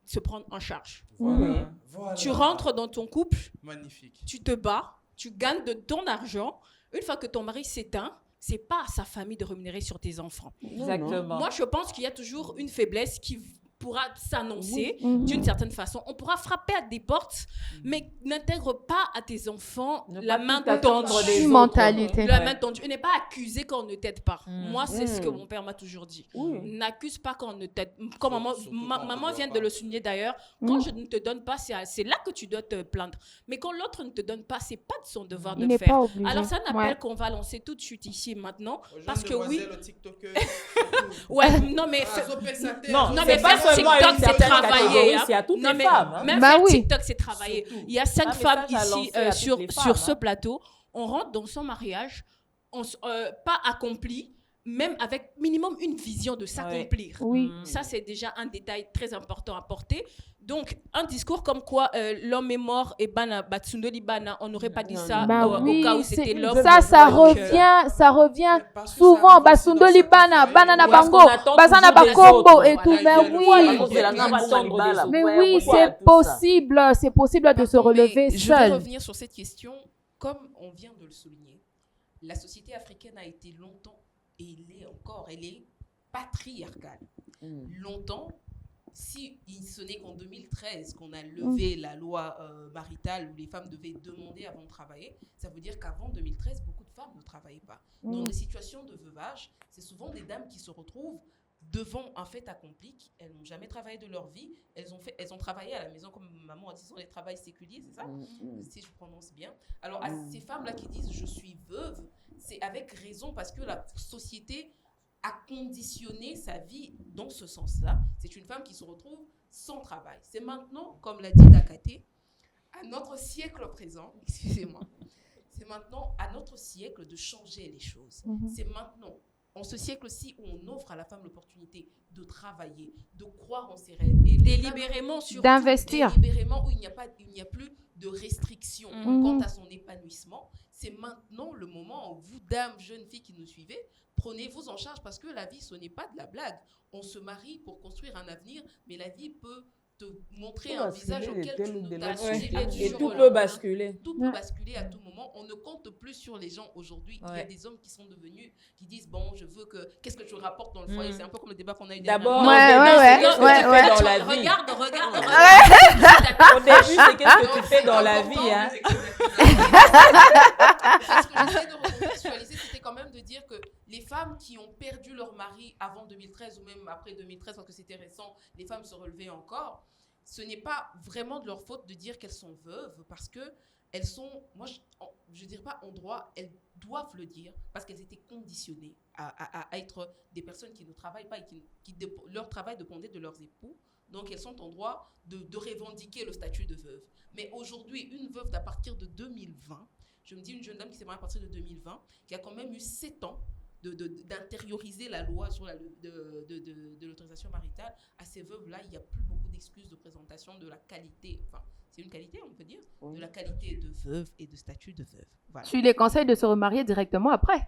se prendre en charge. Oui. Voilà. Tu rentres dans ton couple, Magnifique. tu te bats, tu gagnes de ton argent. Une fois que ton mari s'éteint, c'est pas à sa famille de rémunérer sur tes enfants. Exactement. Moi, je pense qu'il y a toujours une faiblesse pourra s'annoncer d'une certaine façon. On pourra frapper à des portes, mais n'intègre pas à tes enfants la main tendue. Mentalité. La main tendue. Et n'est pas accusé quand on ne t'aide pas. Moi, c'est ce que mon père m'a toujours dit. N'accuse pas quand on ne t'aide. Comme maman vient de le souligner d'ailleurs, quand je ne te donne pas, c'est là que tu dois te plaindre. Mais quand l'autre ne te donne pas, c'est pas de son devoir de le faire. Alors, c'est un appel qu'on va lancer tout de suite ici maintenant. Parce que oui. Ouais, non, mais pas faire seulement TikTok, une c'est certaine travailler. catégorie, c'est à toutes les femmes. Même faire TikTok, c'est travailler. Il y a 5 femmes message à ici lancer à sur toutes les femmes, ce plateau. On rentre dans son mariage, pas accompli, même avec minimum une vision de s'accomplir. Oui. Ça, c'est déjà un détail très important à porter. Donc, un discours comme quoi l'homme est mort et Bana, Batsundoli Bana, on n'aurait pas dit ça au cas où c'était l'homme. Ça revient souvent. Batsundoli Bana, Banana Bango, Bazana Bakongo et tout. Mais oui, c'est possible de se relever seul. Je vais revenir sur cette question. Comme on vient de le souligner, la société africaine a été longtemps, et elle est patriarcale. Longtemps, ce n'est qu'en 2013 qu'on a levé la loi maritale où les femmes devaient demander avant de travailler, ça veut dire qu'avant 2013, beaucoup de femmes ne travaillaient pas. Dans des situations de veuvage, c'est souvent des dames qui se retrouvent devant un fait accompli. Elles n'ont jamais travaillé de leur vie. Elles ont travaillé à la maison, comme maman a dit, ce sont des travails séculiers, c'est ça, si je prononce bien. Alors, à ces femmes-là qui disent « je suis veuve », c'est avec raison parce que la société a conditionné sa vie dans ce sens-là. C'est une femme qui se retrouve sans travail. C'est maintenant, comme l'a dit Dakaté, à notre siècle présent, excusez-moi, c'est maintenant à notre siècle de changer les choses. C'est maintenant, en ce siècle-ci, où on offre à la femme l'opportunité de travailler, de croire en ses rêves. Et délibérément, surtout, d'investir. Délibérément, où il n'y a plus de restrictions quant à son épanouissement. C'est maintenant le moment où vous, dames, jeunes filles qui nous suivez, prenez-vous en charge parce que la vie, ce n'est pas de la blague. On se marie pour construire un avenir, mais la vie peut te montrer un visage auquel tu ne t'associes pas. Et tout peut basculer. Tout peut basculer à tout moment. On ne compte plus sur les gens aujourd'hui. Il y a des hommes qui sont devenus, qui disent, bon, je veux que... Qu'est-ce que tu rapportes dans le foyer? C'est un peu comme le débat qu'on a eu d'abord. Regarde. Au début, c'est qu'est-ce que tu fais dans la vie, hein? Ce que j'essaie de recontextualiser, c'était quand même de dire que les femmes qui ont perdu leur mari avant 2013 ou même après 2013, parce que c'était récent, les femmes se relevaient encore. Ce n'est pas vraiment de leur faute de dire qu'elles sont veuves parce que elles sont, moi je dirais pas en droit, elles doivent le dire parce qu'elles étaient conditionnées à être des personnes qui ne travaillent pas et leur travail dépendait de leurs époux. Donc, elles sont en droit de revendiquer le statut de veuve. Mais aujourd'hui, une veuve d'à partir de 2020, je me dis une jeune dame qui s'est mariée à partir de 2020, qui a quand même eu 7 ans d'intérioriser la loi sur de l'autorisation maritale. À ces veuves-là, il n'y a plus beaucoup d'excuses de présentation de la qualité, enfin, c'est une qualité, on peut dire, de la qualité de veuve et de statut de veuve. Voilà. Tu les conseilles de se remarier directement après?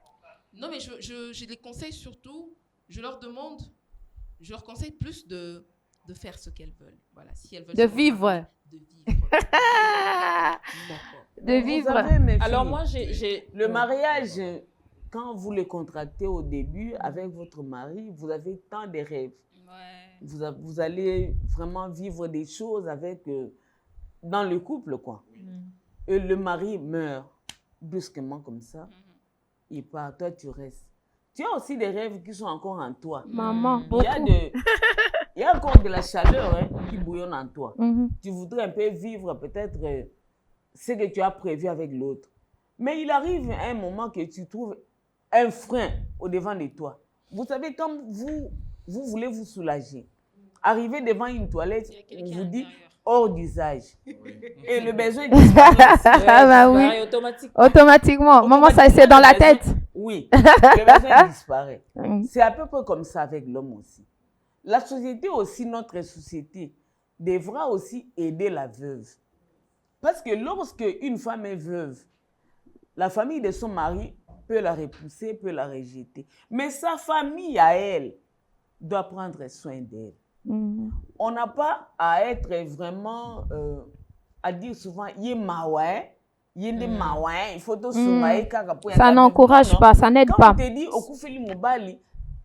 Non, mais je les conseille surtout, je leur conseille plus de faire ce qu'elles veulent. Voilà, si elles veulent de vivre. De vivre. Alors moi, j'ai le mariage, quand vous le contractez au début avec votre mari, vous avez tant de rêves. Vous allez vraiment vivre des choses avec dans le couple, quoi. Et le mari meurt brusquement comme ça. Il part, toi tu restes. Tu as aussi des rêves qui sont encore en toi. Maman, il y a encore de la chaleur qui bouillonne en toi. Tu voudrais un peu vivre peut-être ce que tu as prévu avec l'autre. Mais il arrive un moment que tu trouves un frein au-devant de toi. Vous savez, quand vous voulez vous soulager, arriver devant une toilette, on vous dit hors d'usage. Et le besoin disparaît. Automatiquement. Maman, ça c'est dans la tête. Oui, le besoin disparaît. C'est à peu près comme ça avec l'homme aussi. La société aussi, notre société, devra aussi aider la veuve. Parce que lorsque une femme est veuve, la famille de son mari peut la repousser, peut la rejeter. Mais sa famille à elle doit prendre soin d'elle. On n'a pas à être vraiment, à dire souvent, ça n'encourage pas, ça n'aide pas. Quand on te dit,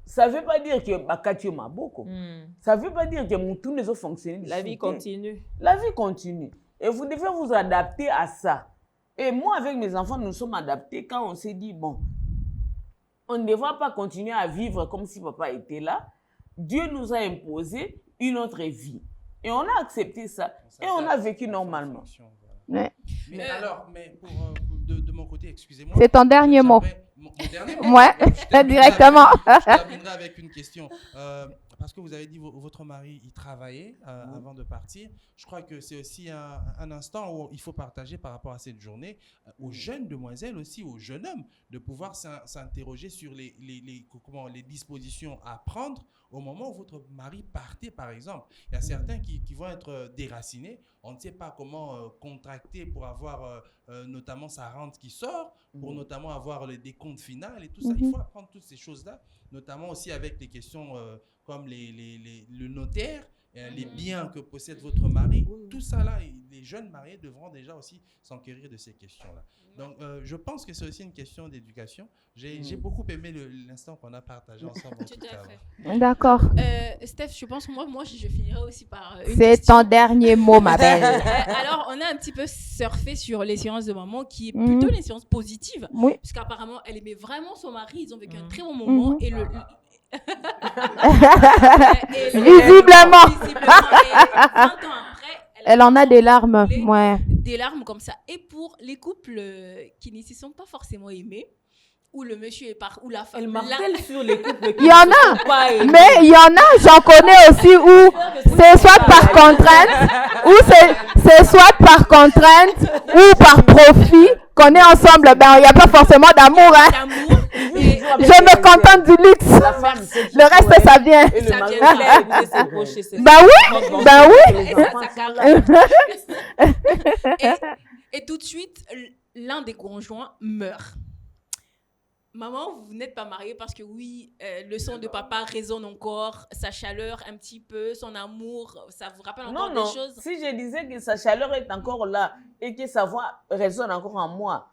ça ne veut pas dire que Bakatio m'a beaucoup. Ça ne veut pas dire que mon tout ne fonctionne. La vie continue. La vie continue. Et vous devez vous adapter à ça. Et moi, avec mes enfants, nous sommes adaptés quand on s'est dit, bon, on ne devra pas continuer à vivre comme si papa était là. Dieu nous a imposé une autre vie. Et on a accepté ça. Et on a vécu normalement. Ouais. Mais alors, de mon côté, excusez-moi. C'est ton dernier mot. Mon dernier mot. Ouais, directement. Je terminerai avec une question. Parce que vous avez dit votre mari, il travaillait avant de partir. Je crois que c'est aussi un instant où il faut partager par rapport à cette journée aux jeunes demoiselles aussi, aux jeunes hommes, de pouvoir s'interroger sur les dispositions à prendre au moment où votre mari partait, par exemple. Il y a certains qui vont être déracinés. On ne sait pas comment contracter pour avoir notamment sa rente qui sort, pour notamment avoir le décompte final et tout ça. Il faut apprendre toutes ces choses-là, notamment aussi avec les questions comme le notaire, les biens que possède votre mari. Tout ça là, les jeunes mariés devront déjà aussi s'enquérir de ces questions-là. Donc, je pense que c'est aussi une question d'éducation. J'ai beaucoup aimé l'instant qu'on a partagé ensemble. Tout à fait. D'accord. Steph, je pense, moi, je finirai aussi par une C'est question. ton dernier mot, ma belle. Alors, on a un petit peu surfé sur les séances de maman, qui est plutôt les séances positives. Oui. Parce qu'apparemment, elle aimait vraiment son mari. Ils ont vécu un très bon moment. Et Visiblement. Et 20 ans après, Elle en a des larmes. Ouais. des larmes comme ça. Et pour les couples qui ne se sont pas forcément aimés, où le monsieur est ou la femme. Elle martèle sur les couples qui Il y en ne se a, sont pas aimés. mais il y en a, j'en connais aussi où c'est soit par contrainte, ou c'est soit par contrainte, ou par profit, qu'on est ensemble. Ben, il n'y a pas forcément d'amour, hein. D'amour. Et Je me contente du luxe. La femme, c'est qui Le reste, ça vient. Et le Ça mari, vient. Elle a écouté ses crochets, c'est Bah oui, bah oui. les enfants, et tout de suite, l'un des conjoints meurt. Maman, vous n'êtes pas mariée parce que oui, le son de papa résonne encore, sa chaleur un petit peu, son amour, ça vous rappelle encore non. des choses? Si je disais que sa chaleur est encore là et que sa voix résonne encore en moi.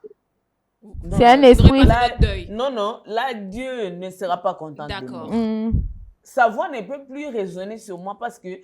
Non, C'est un Vous aurez esprit. pas fait Là, votre deuil. non, là, Dieu ne sera pas content de D'accord. moi. Sa voix ne peut plus résonner sur moi parce que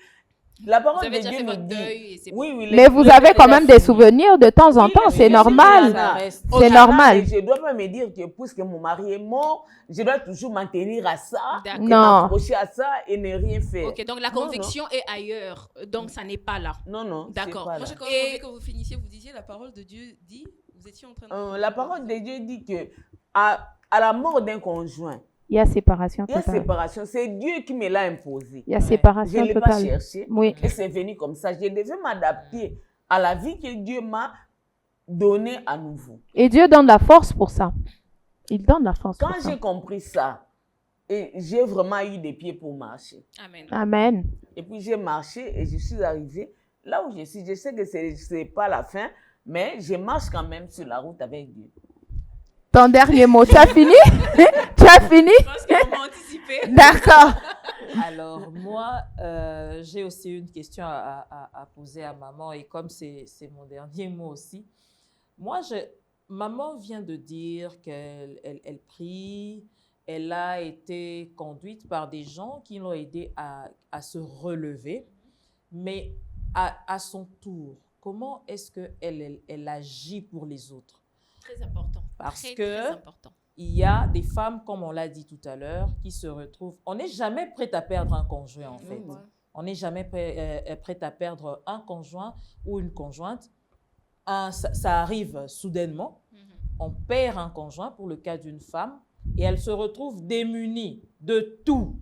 la Vous parole avez de déjà Dieu fait nous votre dit... deuil. Et c'est Oui, Mais vous avez quand même des souvenirs de temps en temps, c'est normal. C'est normal. Je ne dois pas me dire que puisque mon mari est mort, je dois toujours m'en tenir à ça, D'accord. et Non. m'accrocher à ça et ne rien faire. Ok, donc la Non, conviction est ailleurs, donc ça n'est pas là. Non, c'est D'accord. pas Moi, là. je Quand même envie que vous finissiez, vous disiez la parole de Dieu dit, vous étiez en train de... La parole de Dieu dit que à la mort d'un conjoint, Il y a séparation il y a totale. séparation. C'est Dieu qui me l'a imposé. Il y a Je séparation ne l'ai pas totale. cherché Oui. et c'est venu comme ça. Je devais m'adapter à la vie que Dieu m'a donnée à nouveau. Et Dieu donne la force pour ça. Il donne la force Quand pour ça. j'ai compris ça, et j'ai vraiment eu des pieds pour marcher. Amen. Amen. Et puis j'ai marché et je suis arrivée là où je suis. Je sais que ce n'est pas la fin, mais je marche quand même sur la route avec Dieu. Ton dernier mot, tu as fini? Tu as fini? Je pense qu'on m'a anticipé. D'accord. Alors, moi, j'ai aussi une question à poser à maman, et comme c'est mon dernier mot aussi, moi, maman vient de dire qu'elle prie, elle a été conduite par des gens qui l'ont aidée à se relever, mais à son tour, comment est-ce qu'elle agit pour les autres? Très important. Parce Très, que très important. il y a des femmes, comme on l'a dit tout à l'heure, qui se retrouvent... On n'est jamais prête à perdre un conjoint, en fait. On n'est jamais prête à perdre un conjoint ou une conjointe. Ça arrive soudainement. On perd un conjoint, pour le cas d'une femme, et elle se retrouve démunie de tout.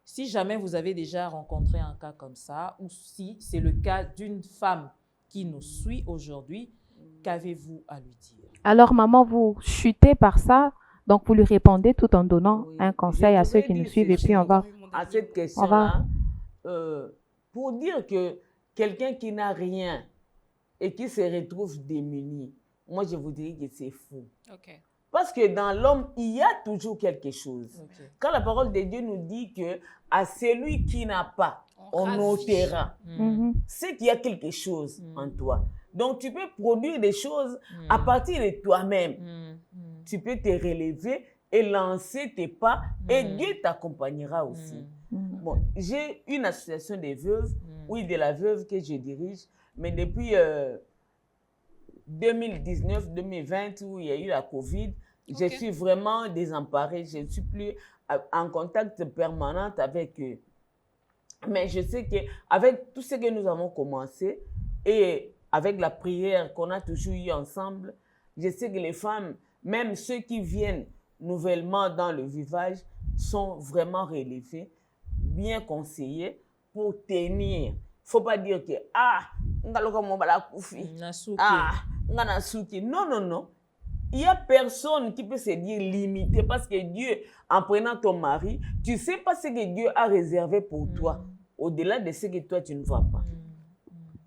Si jamais vous avez déjà rencontré un cas comme ça, ou si c'est le cas d'une femme qui nous suit aujourd'hui, qu'avez-vous à lui dire? Alors, maman, vous chutez par ça, donc vous lui répondez tout en donnant un conseil à ceux qui nous suivent, et puis on va... À cette question-là, pour dire que quelqu'un qui n'a rien et qui se retrouve démuni, moi je vous dirais que c'est faux. Ok. Parce que dans l'homme, il y a toujours quelque chose. Okay. Quand la parole de Dieu nous dit que à celui qui n'a pas, on ôtera, c'est qu'il y a quelque chose en toi. Donc, tu peux produire des choses à partir de toi-même. Tu peux te relever et lancer tes pas et Dieu t'accompagnera aussi. Bon, j'ai une association des veuves, oui, de la veuve que je dirige, mais depuis 2019-2020 où il y a eu la Covid, je suis vraiment désemparée, je ne suis plus en contact permanent avec eux. Mais je sais qu'avec tout ce que nous avons commencé et avec la prière qu'on a toujours eue ensemble, je sais que les femmes, même ceux qui viennent nouvellement dans le vivage, sont vraiment relevés, bien conseillés pour tenir. Il ne faut pas dire que non, non, non. Il n'y a personne qui peut se dire limité parce que Dieu, en prenant ton mari, tu ne sais pas ce que Dieu a réservé pour toi, au-delà de ce que toi, tu ne vois pas.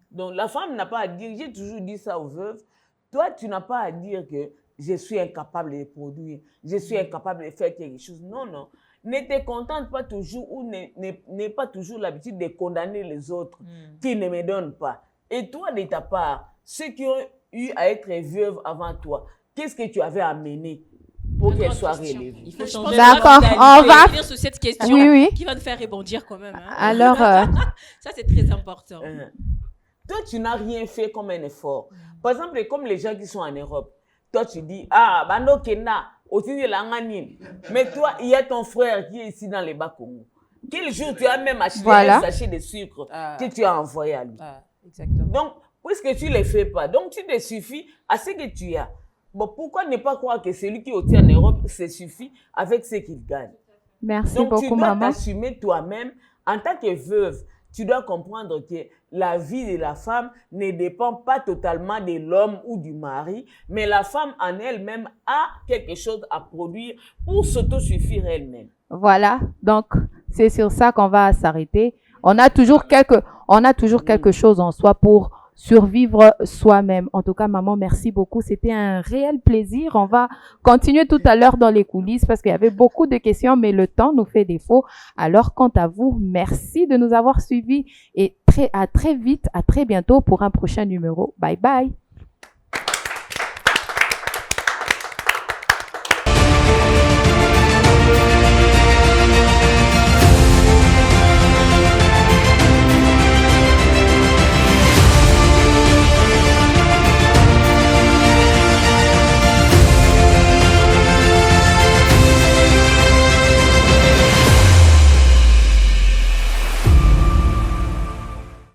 Donc, la femme n'a pas à dire, j'ai toujours dit ça aux veuves, toi, tu n'as pas à dire que je suis incapable de produire, je suis incapable de faire quelque chose. Non, non. Ne te contente pas toujours ou n'aie pas toujours l'habitude de condamner les autres qui ne me donnent pas. Et toi, de ta part, ceux qui ont eu à être veuves avant toi, qu'est-ce que tu avais amené pour qu'elle soit relevée? Il faut changer. D'accord, on va revenir sur cette question qui va nous faire rebondir quand même. Hein. Alors, ça c'est très important. Toi, tu n'as rien fait comme un effort. Par exemple, comme les gens qui sont en Europe, toi, tu dis, ah, bando kena, aussi de l'anganine. Mais toi, il y a ton frère qui est ici dans les Bas-Congo. Quel jour tu as même acheté un sachet de sucre que tu as envoyé à lui? Exactement. Donc, puisque tu ne les fais pas, donc tu te suffis à ce que tu as. Bon, pourquoi ne pas croire que celui qui est aussi en Europe se suffit avec ce qu'il gagne? Merci donc, beaucoup, maman. Donc, tu dois t'assumer toi-même en tant que veuve. Tu dois comprendre que la vie de la femme ne dépend pas totalement de l'homme ou du mari, mais la femme en elle-même a quelque chose à produire pour s'autosuffire elle-même. Voilà, donc c'est sur ça qu'on va s'arrêter. On a toujours quelque chose en soi pour survivre soi-même. En tout cas, maman, merci beaucoup. C'était un réel plaisir. On va continuer tout à l'heure dans les coulisses parce qu'il y avait beaucoup de questions, mais le temps nous fait défaut. Alors, quant à vous, merci de nous avoir suivis et à très vite, à très bientôt pour un prochain numéro. Bye bye.